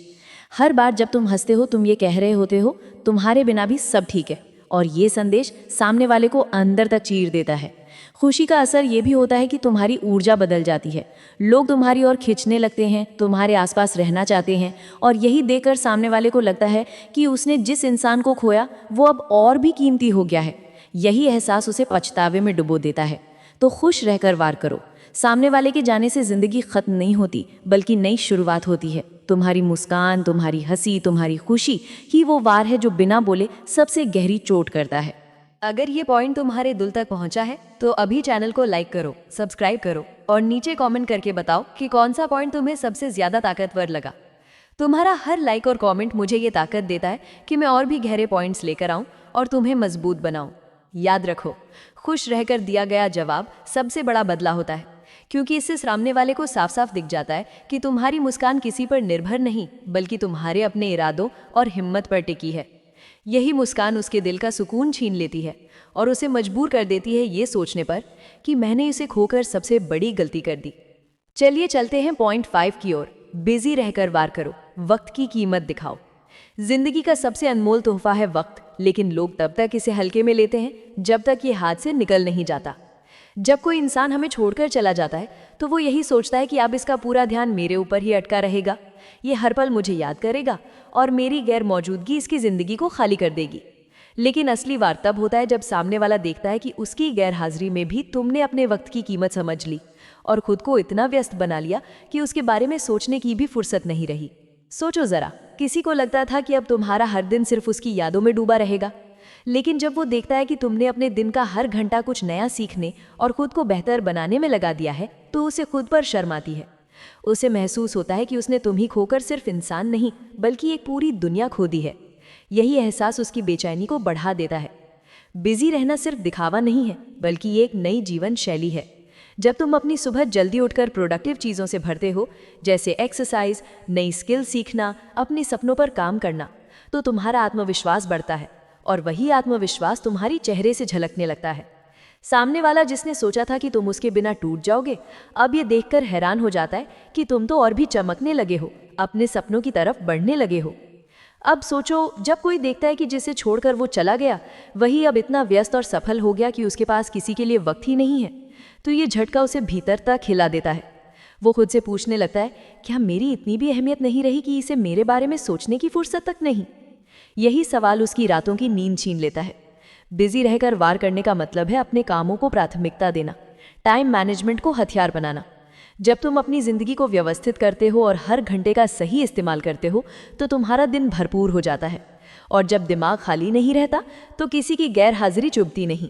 हर बार जब तुम हंसते हो, तुम ये कह रहे होते हो तुम्हारे बिना भी सब ठीक है, और ये संदेश सामने वाले को अंदर तक चीर देता है। खुशी का असर ये भी होता है कि तुम्हारी ऊर्जा बदल जाती है। लोग तुम्हारी ओर खिंचने लगते हैं, तुम्हारे आसपास रहना चाहते हैं, और यही देखकर सामने वाले को लगता है कि उसने जिस इंसान को खोया वो अब और भी कीमती हो गया है। यही एहसास उसे पछतावे में डुबो देता है। तो खुश रहकर वार करो। सामने वाले के जाने से जिंदगी खत्म नहीं होती, बल्कि नई शुरुआत होती है। तुम्हारी मुस्कान, तुम्हारी हंसी, तुम्हारी खुशी ही वो वार है जो बिना बोले सबसे गहरी चोट करता है। अगर ये पॉइंट तुम्हारे दिल तक पहुंचा है तो अभी चैनल को लाइक करो, सब्सक्राइब करो और नीचे कमेंट करके बताओ कि कौन सा पॉइंट तुम्हें सबसे ज्यादा ताकतवर लगा। तुम्हारा हर लाइक और कमेंट मुझे ये ताकत देता है कि मैं और भी गहरे पॉइंट्स लेकर आऊं और तुम्हें मजबूत बनाऊं। याद रखो, खुश रहकर दिया गया जवाब सबसे बड़ा बदला होता है, क्योंकि इससे सामने वाले को साफ साफ दिख जाता है कि तुम्हारी मुस्कान किसी पर निर्भर नहीं, बल्कि तुम्हारे अपने इरादों और हिम्मत पर टिकी है। यही मुस्कान उसके दिल का सुकून छीन लेती है और उसे मजबूर कर देती है ये सोचने पर कि मैंने इसे खोकर सबसे बड़ी गलती कर दी। चलिए चलते हैं पॉइंट 5 की ओर। बिजी रहकर वार करो, वक्त की कीमत दिखाओ। जिंदगी का सबसे अनमोल तोहफा है वक्त, लेकिन लोग तब तक इसे हल्के में लेते हैं जब तक ये हाथ से निकल नहीं जाता। जब कोई इंसान हमें छोड़कर चला जाता है तो वो यही सोचता है कि अब इसका पूरा ध्यान मेरे ऊपर ही अटका रहेगा, ये हर पल मुझे याद करेगा और मेरी गैर मौजूदगी इसकी ज़िंदगी को खाली कर देगी। लेकिन असली वार तब होता है जब सामने वाला देखता है कि उसकी गैर हाजिरी में भी तुमने अपने वक्त की कीमत समझ ली और खुद को इतना व्यस्त बना लिया कि उसके बारे में सोचने की भी फुर्सत नहीं रही। सोचो ज़रा, किसी को लगता था कि अब तुम्हारा हर दिन सिर्फ उसकी यादों में डूबा रहेगा, लेकिन जब वो देखता है कि तुमने अपने दिन का हर घंटा कुछ नया सीखने और खुद को बेहतर बनाने में लगा दिया है, तो उसे खुद पर शर्म आती है। उसे महसूस होता है कि उसने तुम्ही खोकर सिर्फ इंसान नहीं, बल्कि एक पूरी दुनिया खो दी है। यही एहसास उसकी बेचैनी को बढ़ा देता है। बिजी रहना सिर्फ दिखावा नहीं है, बल्कि ये एक नई जीवन शैली है। जब तुम अपनी सुबह जल्दी उठकर प्रोडक्टिव चीज़ों से भरते हो, जैसे एक्सरसाइज, नई स्किल सीखना, अपने सपनों पर काम करना, तो तुम्हारा आत्मविश्वास बढ़ता है और वही आत्मविश्वास तुम्हारी चेहरे से झलकने लगता है। सामने वाला जिसने सोचा था कि तुम उसके बिना टूट जाओगे, अब ये देखकर हैरान हो जाता है कि तुम तो और भी चमकने लगे हो, अपने सपनों की तरफ बढ़ने लगे हो। अब सोचो, जब कोई देखता है कि जिसे छोड़कर वो चला गया, वही अब इतना व्यस्त और सफल हो गया कि उसके पास किसी के लिए वक्त ही नहीं है, तो ये झटका उसे भीतर तक हिला देता है। वो खुद से पूछने लगता है, क्या मेरी इतनी भी अहमियत नहीं रही कि इसे मेरे बारे में सोचने की फुर्सत तक नहीं? यही सवाल उसकी रातों की नींद छीन लेता है। बिजी रहकर वार करने का मतलब है अपने कामों को प्राथमिकता देना, टाइम मैनेजमेंट को हथियार बनाना। जब तुम अपनी ज़िंदगी को व्यवस्थित करते हो और हर घंटे का सही इस्तेमाल करते हो, तो तुम्हारा दिन भरपूर हो जाता है। और जब दिमाग खाली नहीं रहता, तो किसी की गैर हाजिरी चुभती नहीं।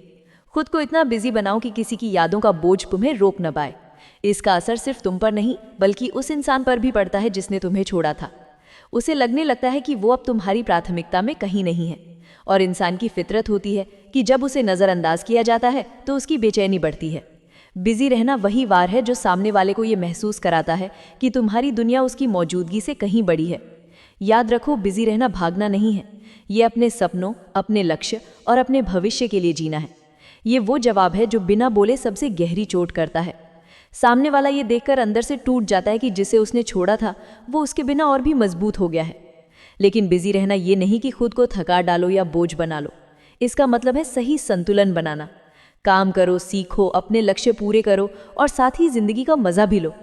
खुद को इतना बिजी बनाओ कि किसी की यादों का बोझ तुम्हें रोक न पाए। इसका असर सिर्फ तुम पर नहीं, बल्कि उस इंसान पर भी पड़ता है जिसने तुम्हें छोड़ा था। उसे लगने लगता है कि वो अब तुम्हारी प्राथमिकता में कहीं नहीं है। और इंसान की फितरत होती है कि जब उसे नज़रअंदाज किया जाता है तो उसकी बेचैनी बढ़ती है। बिजी रहना वही वार है जो सामने वाले को ये महसूस कराता है कि तुम्हारी दुनिया उसकी मौजूदगी से कहीं बड़ी है। याद रखो, बिजी रहना भागना नहीं है, ये अपने सपनों, अपने लक्ष्य और अपने भविष्य के लिए जीना है। ये वो जवाब है जो बिना बोले सबसे गहरी चोट करता है। सामने वाला ये देखकर अंदर से टूट जाता है कि जिसे उसने छोड़ा था वो उसके बिना और भी मजबूत हो गया है। लेकिन बिजी रहना ये नहीं कि खुद को थका डालो या बोझ बना लो। इसका मतलब है सही संतुलन बनाना। काम करो, सीखो, अपने लक्ष्य पूरे करो और साथ ही जिंदगी का मजा भी लो।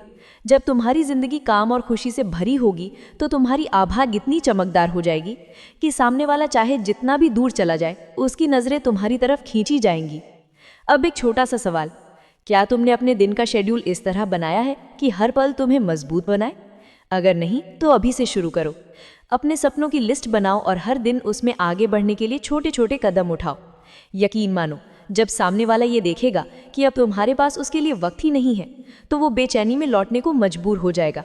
जब तुम्हारी जिंदगी काम और खुशी से भरी होगी तो तुम्हारी आभा इतनी चमकदार हो जाएगी कि सामने वाला चाहे जितना भी दूर चला जाए उसकी नज़रें तुम्हारी तरफ खींची जाएंगी। अब एक छोटा सा सवाल, क्या तुमने अपने दिन का शेड्यूल इस तरह बनाया है कि हर पल तुम्हें मजबूत बनाए? अगर नहीं तो अभी से शुरू करो। अपने सपनों की लिस्ट बनाओ और हर दिन उसमें आगे बढ़ने के लिए छोटे छोटे कदम उठाओ। यकीन मानो, जब सामने वाला ये देखेगा कि अब तुम्हारे पास उसके लिए वक्त ही नहीं है तो वो बेचैनी में लौटने को मजबूर हो जाएगा।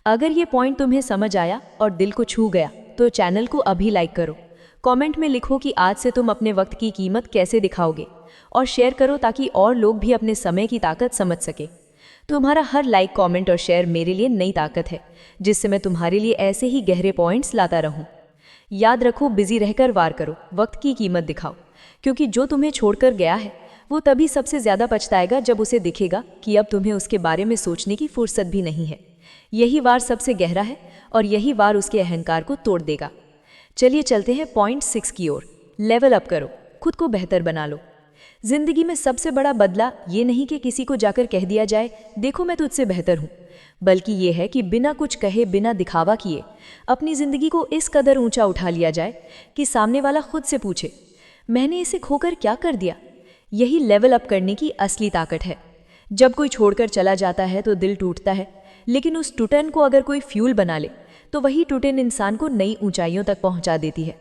अगर ये पॉइंट तुम्हें समझ आया और दिल को छू गया तो चैनल को अभी लाइक करो। कमेंट में लिखो कि आज से तुम अपने वक्त की कीमत कैसे दिखाओगे और शेयर करो ताकि और लोग भी अपने समय की ताकत समझ सके। तुम्हारा हर लाइक, कमेंट और शेयर मेरे लिए नई ताकत है जिससे मैं तुम्हारे लिए ऐसे ही गहरे पॉइंट्स लाता रहूं। याद रखो, बिजी रहकर वार करो, वक्त की कीमत दिखाओ, क्योंकि जो तुम्हें छोड़कर गया है वो तभी सबसे ज़्यादा पछताएगा जब उसे दिखेगा कि अब तुम्हें उसके बारे में सोचने की फुर्सत भी नहीं है। यही वार सबसे गहरा है और यही वार उसके अहंकार को तोड़ देगा। चलिए चलते हैं पॉइंट 6 की ओर। लेवल अप करो, खुद को बेहतर बना लो। जिंदगी में सबसे बड़ा बदला ये नहीं कि किसी को जाकर कह दिया जाए देखो मैं तुझसे बेहतर हूँ, बल्कि ये है कि बिना कुछ कहे, बिना दिखावा किए अपनी ज़िंदगी को इस कदर ऊंचा उठा लिया जाए कि सामने वाला खुद से पूछे मैंने इसे खोकर क्या कर दिया। यही लेवल अप करने की असली ताकत है। जब कोई छोड़कर चला जाता है तो दिल टूटता है, लेकिन उस टूटन को अगर कोई फ्यूल बना ले तो वही टूटन इंसान को नई ऊंचाइयों तक पहुंचा देती है।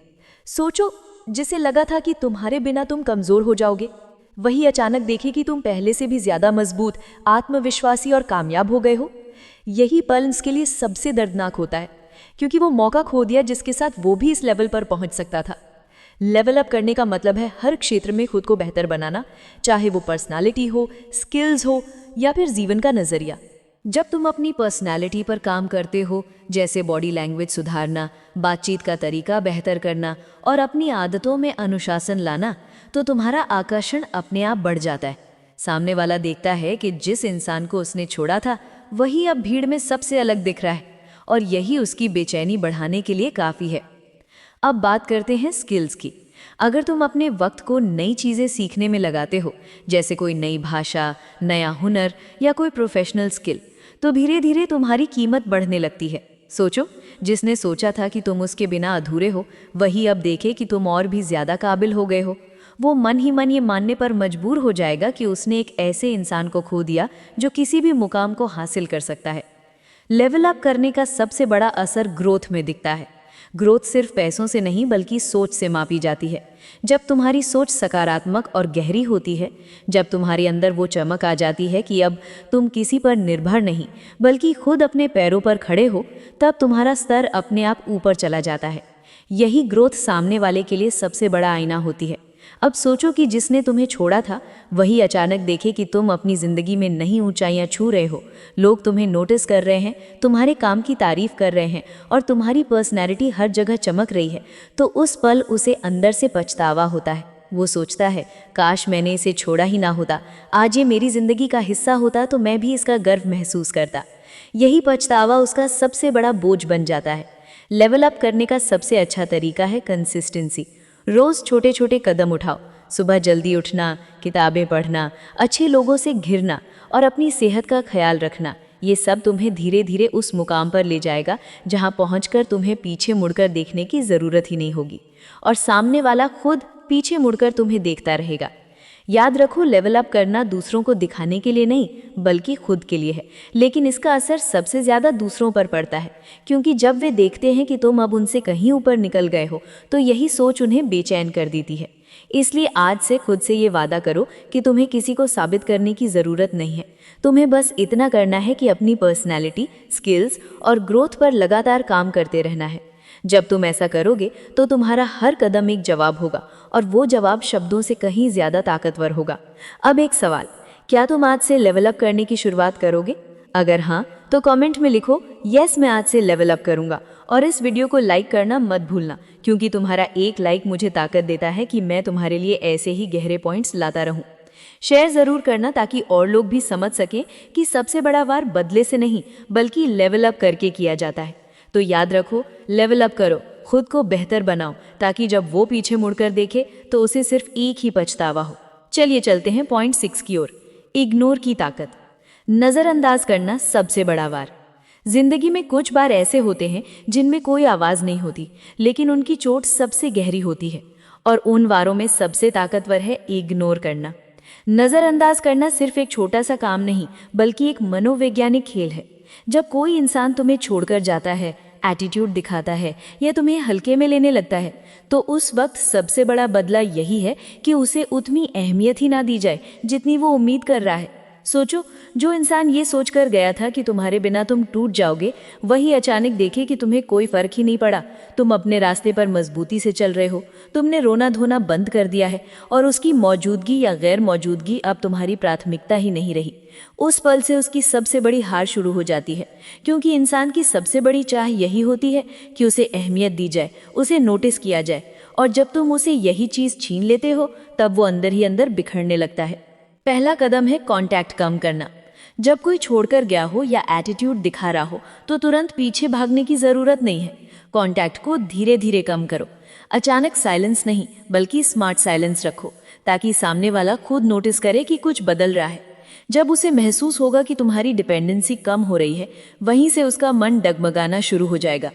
सोचो, जिसे लगा था कि तुम्हारे बिना तुम कमज़ोर हो जाओगे, वही अचानक देखे कि तुम पहले से भी ज़्यादा मजबूत, आत्मविश्वासी और कामयाब हो गए हो। यही पल उसके लिए सबसे दर्दनाक होता है, क्योंकि वो मौका खो दिया जिसके साथ वो भी इस लेवल पर पहुंच सकता था। लेवल अप करने का मतलब है हर क्षेत्र में खुद को बेहतर बनाना, चाहे वो पर्सनालिटी हो, स्किल्स हो या फिर जीवन का नज़रिया। जब तुम अपनी पर्सनालिटी पर काम करते हो, जैसे बॉडी लैंग्वेज सुधारना, बातचीत का तरीका बेहतर करना और अपनी आदतों में अनुशासन लाना, तो तुम्हारा आकर्षण अपने आप बढ़ जाता है। सामने वाला देखता है कि जिस इंसान को उसने छोड़ा था वही अब भीड़ में सबसे अलग दिख रहा है, और यही उसकी बेचैनी बढ़ाने के लिए काफ़ी है। अब बात करते हैं स्किल्स की। अगर तुम अपने वक्त को नई चीज़ें सीखने में लगाते हो, जैसे कोई नई भाषा, नया हुनर या कोई प्रोफेशनल स्किल, तो धीरे धीरे तुम्हारी कीमत बढ़ने लगती है। सोचो, जिसने सोचा था कि तुम उसके बिना अधूरे हो, वही अब देखे कि तुम और भी ज़्यादा काबिल हो गए हो। वो मन ही मन ये मानने पर मजबूर हो जाएगा कि उसने एक ऐसे इंसान को खो दिया जो किसी भी मुकाम को हासिल कर सकता है। लेवल अप करने का सबसे बड़ा असर ग्रोथ में दिखता है। ग्रोथ सिर्फ पैसों से नहीं बल्कि सोच से मापी जाती है। जब तुम्हारी सोच सकारात्मक और गहरी होती है, जब तुम्हारे अंदर वो चमक आ जाती है कि अब तुम किसी पर निर्भर नहीं बल्कि खुद अपने पैरों पर खड़े हो, तब तुम्हारा स्तर अपने आप ऊपर चला जाता है। यही ग्रोथ सामने वाले के लिए सबसे बड़ा आईना होती है। अब सोचो कि जिसने तुम्हें छोड़ा था वही अचानक देखे कि तुम अपनी ज़िंदगी में नई ऊंचाइयां छू रहे हो। लोग तुम्हें नोटिस कर रहे हैं, तुम्हारे काम की तारीफ कर रहे हैं और तुम्हारी पर्सनैलिटी हर जगह चमक रही है, तो उस पल उसे अंदर से पछतावा होता है। वो सोचता है काश मैंने इसे छोड़ा ही ना होता, आज ये मेरी ज़िंदगी का हिस्सा होता तो मैं भी इसका गर्व महसूस करता। यही पछतावा उसका सबसे बड़ा बोझ बन जाता है। लेवल अप करने का सबसे अच्छा तरीका है कंसिस्टेंसी। रोज़ छोटे छोटे कदम उठाओ। सुबह जल्दी उठना, किताबें पढ़ना, अच्छे लोगों से घिरना और अपनी सेहत का ख्याल रखना, ये सब तुम्हें धीरे धीरे उस मुकाम पर ले जाएगा जहां पहुंचकर तुम्हें पीछे मुड़कर देखने की ज़रूरत ही नहीं होगी और सामने वाला खुद पीछे मुड़कर तुम्हें देखता रहेगा। याद रखो, लेवल अप करना दूसरों को दिखाने के लिए नहीं बल्कि खुद के लिए है, लेकिन इसका असर सबसे ज़्यादा दूसरों पर पड़ता है, क्योंकि जब वे देखते हैं कि तुम अब उनसे कहीं ऊपर निकल गए हो तो यही सोच उन्हें बेचैन कर देती है। इसलिए आज से खुद से ये वादा करो कि तुम्हें किसी को साबित करने की ज़रूरत नहीं है। तुम्हें बस इतना करना है कि अपनी पर्सनैलिटी, स्किल्स और ग्रोथ पर लगातार काम करते रहना है। जब तुम ऐसा करोगे तो तुम्हारा हर कदम एक जवाब होगा और वो जवाब शब्दों से कहीं ज़्यादा ताकतवर होगा। अब एक सवाल, क्या तुम आज से लेवल अप करने की शुरुआत करोगे? अगर हाँ तो कमेंट में लिखो यस मैं आज से लेवल अप करूँगा, और इस वीडियो को लाइक करना मत भूलना, क्योंकि तुम्हारा एक लाइक मुझे ताकत देता है कि मैं तुम्हारे लिए ऐसे ही गहरे पॉइंट्स लाता रहूँ। शेयर ज़रूर करना ताकि और लोग भी समझ सकें कि सबसे बड़ा वार बदले से नहीं बल्कि लेवल अप करके किया जाता है। तो याद रखो, लेवल अप करो, खुद को बेहतर बनाओ, ताकि जब वो पीछे मुड़कर देखे तो उसे सिर्फ एक ही पछतावा हो। चलिए चलते हैं पॉइंट 6 की ओर, इग्नोर की ताकत। नज़रअंदाज करना सबसे बड़ा वार। जिंदगी में कुछ बार ऐसे होते हैं जिनमें कोई आवाज़ नहीं होती, लेकिन उनकी चोट सबसे गहरी होती है, और उन वारों में सबसे ताकतवर है इग्नोर करना। नज़रअंदाज करना सिर्फ एक छोटा सा काम नहीं, बल्कि एक मनोवैज्ञानिक खेल है। जब कोई इंसान तुम्हें छोड़कर जाता है, एटीट्यूड दिखाता है या तुम्हें हल्के में लेने लगता है, तो उस वक्त सबसे बड़ा बदला यही है कि उसे उतनी अहमियत ही ना दी जाए जितनी वो उम्मीद कर रहा है। सोचो, जो इंसान ये सोचकर गया था कि तुम्हारे बिना तुम टूट जाओगे, वही अचानक देखे कि तुम्हें कोई फर्क ही नहीं पड़ा। तुम अपने रास्ते पर मजबूती से चल रहे हो, तुमने रोना धोना बंद कर दिया है, और उसकी मौजूदगी या गैर मौजूदगी अब तुम्हारी प्राथमिकता ही नहीं रही। उस पल से उसकी सबसे बड़ी हार शुरू हो जाती है, क्योंकि इंसान की सबसे बड़ी चाह यही होती है कि उसे अहमियत दी जाए, उसे नोटिस किया जाए, और जब तुम उसे यही चीज़ छीन लेते हो, तब वो अंदर ही अंदर बिखरने लगता है। पहला कदम है कांटेक्ट कम करना। जब कोई छोड़कर गया हो या एटीट्यूड दिखा रहा हो, तो तुरंत पीछे भागने की ज़रूरत नहीं है। कांटेक्ट को धीरे धीरे कम करो। अचानक साइलेंस नहीं, बल्कि स्मार्ट साइलेंस रखो, ताकि सामने वाला खुद नोटिस करे कि कुछ बदल रहा है। जब उसे महसूस होगा कि तुम्हारी डिपेंडेंसी कम हो रही है, वहीं से उसका मन डगमगाना शुरू हो जाएगा।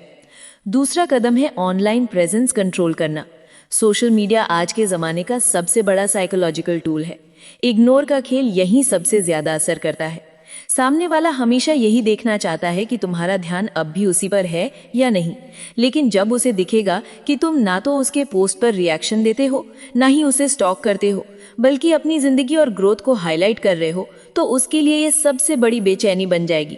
दूसरा कदम है ऑनलाइन प्रेजेंस कंट्रोल करना। सोशल मीडिया आज के ज़माने का सबसे बड़ा साइकोलॉजिकल टूल है। इग्नोर का खेल यही सबसे ज़्यादा असर करता है। सामने वाला हमेशा यही देखना चाहता है कि तुम्हारा ध्यान अब भी उसी पर है या नहीं, लेकिन जब उसे दिखेगा कि तुम ना तो उसके पोस्ट पर रिएक्शन देते हो, ना ही उसे स्टॉक करते हो, बल्कि अपनी ज़िंदगी और ग्रोथ को हाईलाइट कर रहे हो, तो उसके लिए ये सबसे बड़ी बेचैनी बन जाएगी।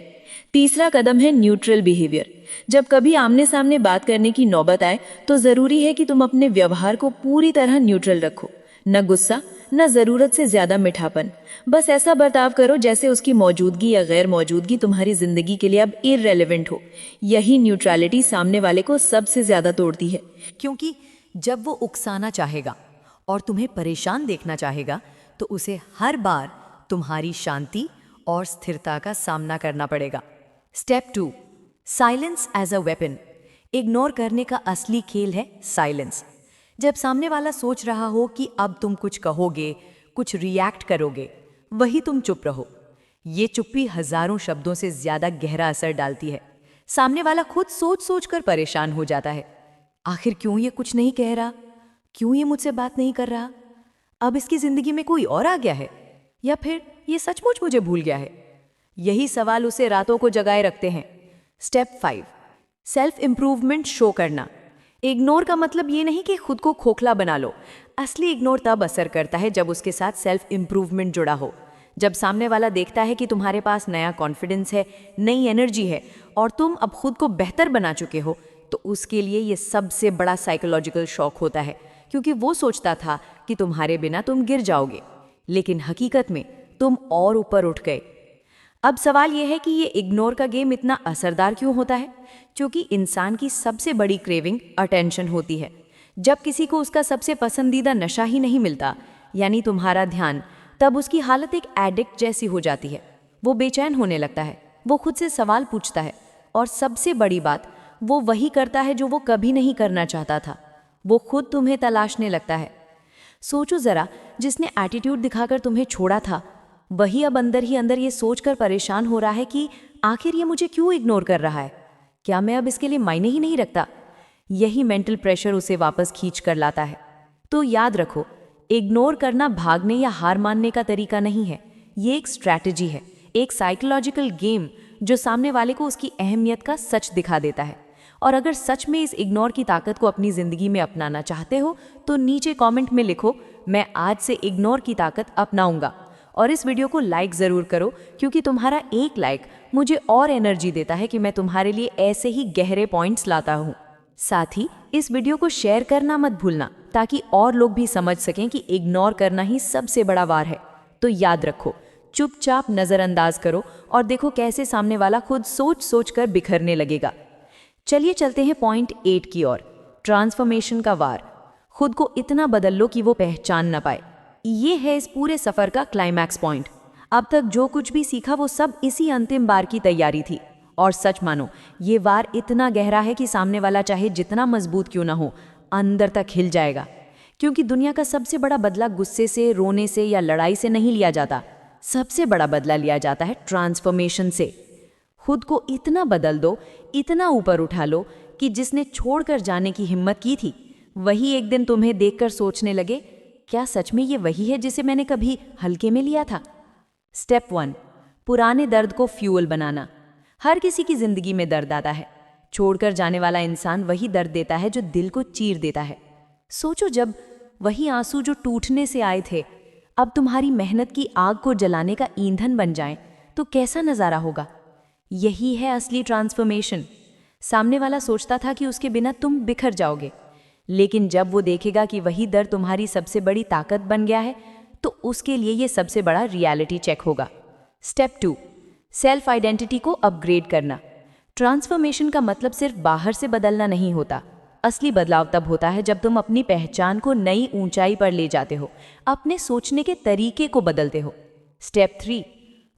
तीसरा कदम है न्यूट्रल बिहेवियर। जब कभी आमने सामने बात करने की नौबत आए, तो ज़रूरी है कि तुम अपने व्यवहार को पूरी तरह न्यूट्रल रखो। न गुस्सा, न ज़रूरत से ज़्यादा मीठापन। बस ऐसा बर्ताव करो जैसे उसकी मौजूदगी या गैर मौजूदगी तुम्हारी ज़िंदगी के लिए अब इररेलेवेंट हो। यही न्यूट्रलिटी सामने वाले को सबसे ज़्यादा तोड़ती है। क्योंकि जब वो उकसाना चाहेगा और तुम्हें परेशान देखना चाहेगा, तो उसे हर बार तुम्हारी शांति और स्थिरता का सामना करना पड़ेगा। Step 2, silence as a weapon. Ignore करने का असली खेल है साइलेंस। जब सामने वाला सोच रहा हो कि अब तुम कुछ कहोगे, कुछ रिएक्ट करोगे, वही तुम चुप रहो। ये चुप्पी हजारों शब्दों से ज्यादा गहरा असर डालती है। सामने वाला खुद सोच सोच कर परेशान हो जाता है। आखिर क्यों ये कुछ नहीं कह रहा? क्यों ये मुझसे बात नहीं कर रहा? अब इसकी जिंदगी में कोई और आ गया है, या फिर ये सचमुच मुझे भूल गया है? यही सवाल उसे रातों को जगाए रखते हैं। स्टेप 5, सेल्फ इंप्रूवमेंट शो करना। इग्नोर का मतलब ये नहीं कि खुद को खोखला बना लो। असली इग्नोर तब असर करता है जब उसके साथ सेल्फ इंप्रूवमेंट जुड़ा हो। जब सामने वाला देखता है कि तुम्हारे पास नया कॉन्फिडेंस है, नई एनर्जी है, और तुम अब खुद को बेहतर बना चुके हो, तो उसके लिए ये सबसे बड़ा साइकोलॉजिकल शॉक होता है, क्योंकि वो सोचता था कि तुम्हारे बिना तुम गिर जाओगे, लेकिन हकीकत में तुम और ऊपर उठ गए। अब सवाल यह है कि ये इग्नोर का गेम इतना असरदार क्यों होता है? क्योंकि इंसान की सबसे बड़ी क्रेविंग अटेंशन होती है। जब किसी को उसका सबसे पसंदीदा नशा ही नहीं मिलता, यानी तुम्हारा ध्यान, तब उसकी हालत एक एडिक्ट जैसी हो जाती है। वो बेचैन होने लगता है, वो खुद से सवाल पूछता है, और सबसे बड़ी बात, वो वही करता है जो वो कभी नहीं करना चाहता था। वो खुद तुम्हें तलाशने लगता है। सोचो ज़रा, जिसने एटीट्यूड दिखाकर तुम्हें छोड़ा था, वही अब अंदर ही अंदर ये सोचकर परेशान हो रहा है कि आखिर ये मुझे क्यों इग्नोर कर रहा है? क्या मैं अब इसके लिए मायने ही नहीं रखता? यही मेंटल प्रेशर उसे वापस खींच कर लाता है। तो याद रखो, इग्नोर करना भागने या हार मानने का तरीका नहीं है। ये एक स्ट्रैटेजी है, एक साइकोलॉजिकल गेम जो सामने वाले को उसकी अहमियत का सच दिखा देता है। और अगर सच में इस इग्नोर की ताकत को अपनी ज़िंदगी में अपनाना चाहते हो, तो नीचे कमेंट में लिखो, मैं आज से इग्नोर की ताकत अपनाऊंगा। और इस वीडियो को लाइक ज़रूर करो, क्योंकि तुम्हारा एक लाइक मुझे और एनर्जी देता है कि मैं तुम्हारे लिए ऐसे ही गहरे पॉइंट्स लाता हूँ। साथ ही इस वीडियो को शेयर करना मत भूलना, ताकि और लोग भी समझ सकें कि इग्नोर करना ही सबसे बड़ा वार है। तो याद रखो, चुपचाप नज़रअंदाज करो और देखो कैसे सामने वाला खुद सोच सोच कर बिखरने लगेगा। चलिए चलते हैं पॉइंट 8 की ओर, ट्रांसफॉर्मेशन का वार। खुद को इतना बदल लो कि वो पहचान न पाए। ये है इस पूरे सफ़र का क्लाइमैक्स पॉइंट। अब तक जो कुछ भी सीखा वो सब इसी अंतिम बार की तैयारी थी। और सच मानो, ये वार इतना गहरा है कि सामने वाला चाहे जितना मजबूत क्यों ना हो, अंदर तक हिल जाएगा। क्योंकि दुनिया का सबसे बड़ा बदला गुस्से से, रोने से या लड़ाई से नहीं लिया जाता, सबसे बड़ा बदला लिया जाता है ट्रांसफॉर्मेशन से। खुद को इतना बदल दो, इतना ऊपर उठा लो कि जिसने छोड़कर जाने की हिम्मत की थी वही एक दिन तुम्हें देखकर सोचने लगे, क्या सच में ये वही है जिसे मैंने कभी हल्के में लिया था। स्टेप 1, पुराने दर्द को फ्यूल बनाना। हर किसी की जिंदगी में दर्द आता है। छोड़कर जाने वाला इंसान वही दर्द देता है जो दिल को चीर देता है। सोचो, जब वही आंसू जो टूटने से आए थे अब तुम्हारी मेहनत की आग को जलाने का ईंधन बन जाएं, तो कैसा नज़ारा होगा। यही है असली ट्रांसफॉर्मेशन। सामने वाला सोचता था कि उसके बिना तुम बिखर जाओगे, लेकिन जब वो देखेगा कि वही दर्द तुम्हारी सबसे बड़ी ताकत बन गया है, तो उसके लिए ये सबसे बड़ा रियलिटी चेक होगा। स्टेप 2, सेल्फ आइडेंटिटी को अपग्रेड करना। ट्रांसफॉर्मेशन का मतलब सिर्फ बाहर से बदलना नहीं होता। असली बदलाव तब होता है जब तुम अपनी पहचान को नई ऊंचाई पर ले जाते हो, अपने सोचने के तरीके को बदलते हो। स्टेप 3,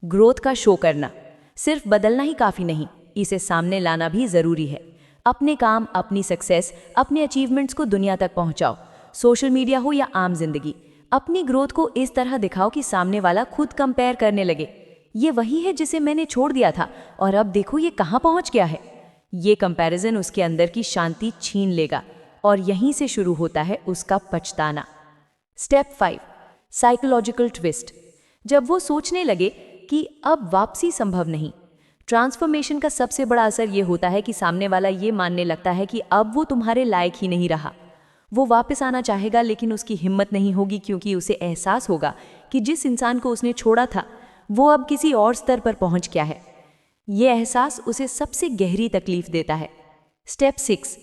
ग्रोथ का शो करना। सिर्फ बदलना ही काफ़ी नहीं, इसे सामने लाना भी ज़रूरी है। अपने काम, अपनी सक्सेस, अपने अचीवमेंट्स को दुनिया तक पहुंचाओ। सोशल मीडिया हो या आम जिंदगी, अपनी ग्रोथ को इस तरह दिखाओ कि सामने वाला खुद कंपेयर करने लगे, ये वही है जिसे मैंने छोड़ दिया था और अब देखो ये कहाँ पहुंच गया है। ये कंपैरिजन उसके अंदर की शांति छीन लेगा और यहीं से शुरू होता है उसका पछताना। Step 5, psychological twist. जब वो सोचने लगे कि अब वापसी संभव नहीं। ट्रांसफॉर्मेशन का सबसे बड़ा असर ये होता है कि सामने वाला ये मानने लगता है कि अब वो तुम्हारे लायक ही नहीं रहा। वो वापस आना चाहेगा लेकिन उसकी हिम्मत नहीं होगी, क्योंकि उसे एहसास होगा कि जिस इंसान को उसने छोड़ा था वो अब किसी और स्तर पर पहुंच गया है। ये एहसास उसे सबसे गहरी तकलीफ देता है। Step 6,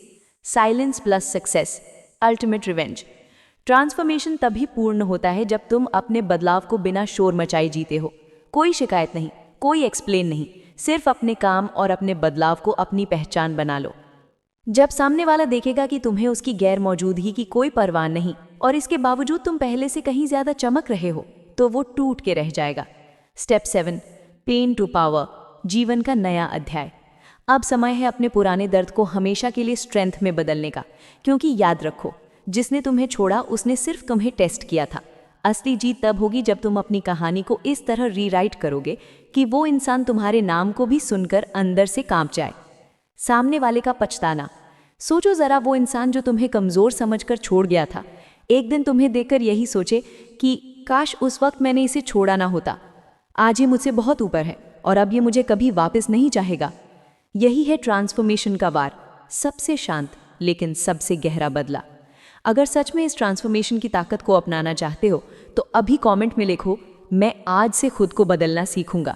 silence plus success, ultimate revenge. Transformation तभी पूर्ण होता है जब तुम अपने बदलाव को बिना शोर मचाए जीते हो। कोई शिकायत नहीं, कोई एक्सप्लेन नहीं, सिर्फ अपने काम और अपने बदलाव को अपनी पहचान बना लो। जब सामने वाला देखेगा कि तुम्हें उसकी गैर मौजूदगी की कोई परवाह नहीं और इसके बावजूद तुम पहले से कहीं ज्यादा चमक रहे हो, तो वो टूट के रह जाएगा। स्टेप 7, पेन टू पावर, जीवन का नया अध्याय। अब समय है अपने पुराने दर्द को हमेशा के लिए स्ट्रेंथ में बदलने का, क्योंकि याद रखो, जिसने तुम्हें छोड़ा उसने सिर्फ तुम्हें टेस्ट किया था। असली जीत तब होगी जब तुम अपनी कहानी को इस तरह रीराइट करोगे कि वो इंसान तुम्हारे नाम को भी सुनकर अंदर से कांप जाए। सामने वाले का पछताना। सोचो जरा, वो इंसान जो तुम्हें कमज़ोर समझकर छोड़ गया था, एक दिन तुम्हें देखकर यही सोचे कि काश उस वक्त मैंने इसे छोड़ा ना होता। आज ये मुझसे बहुत ऊपर है और अब ये मुझे कभी वापस नहीं चाहेगा। यही है ट्रांसफॉर्मेशन का वार, सबसे शांत लेकिन सबसे गहरा बदला। अगर सच में इस ट्रांसफॉर्मेशन की ताकत को अपनाना चाहते हो तो अभी कमेंट में लिखो, मैं आज से खुद को बदलना सीखूंगा।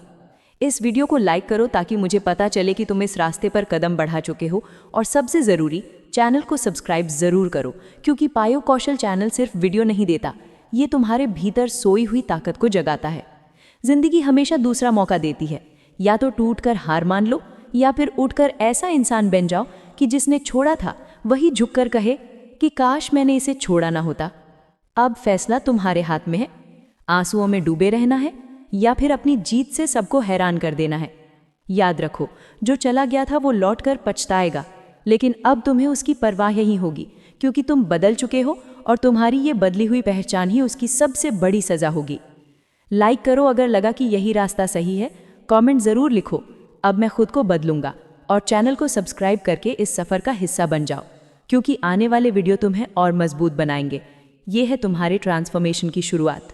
इस वीडियो को लाइक करो ताकि मुझे पता चले कि तुम इस रास्ते पर कदम बढ़ा चुके हो, और सबसे ज़रूरी, चैनल को सब्सक्राइब ज़रूर करो, क्योंकि पायो कौशल चैनल सिर्फ वीडियो नहीं देता, ये तुम्हारे भीतर सोई हुई ताकत को जगाता है। जिंदगी हमेशा दूसरा मौका देती है, या तो टूटकर हार मान लो या फिर उठकर ऐसा इंसान बन जाओ कि जिसने छोड़ा था वही झुककर कहे कि काश मैंने इसे छोड़ा ना होता। अब फैसला तुम्हारे हाथ में है, आंसुओं में डूबे रहना है या फिर अपनी जीत से सबको हैरान कर देना है। याद रखो, जो चला गया था वो लौटकर पछताएगा, लेकिन अब तुम्हें उसकी परवाह ही होगी, क्योंकि तुम बदल चुके हो और तुम्हारी ये बदली हुई पहचान ही उसकी सबसे बड़ी सजा होगी। लाइक करो अगर लगा कि यही रास्ता सही है, कमेंट ज़रूर लिखो, अब मैं खुद को बदलूंगा, और चैनल को सब्सक्राइब करके इस सफ़र का हिस्सा बन जाओ, क्योंकि आने वाले वीडियो तुम्हें और मजबूत बनाएंगे। ये है तुम्हारे ट्रांसफॉर्मेशन की शुरुआत।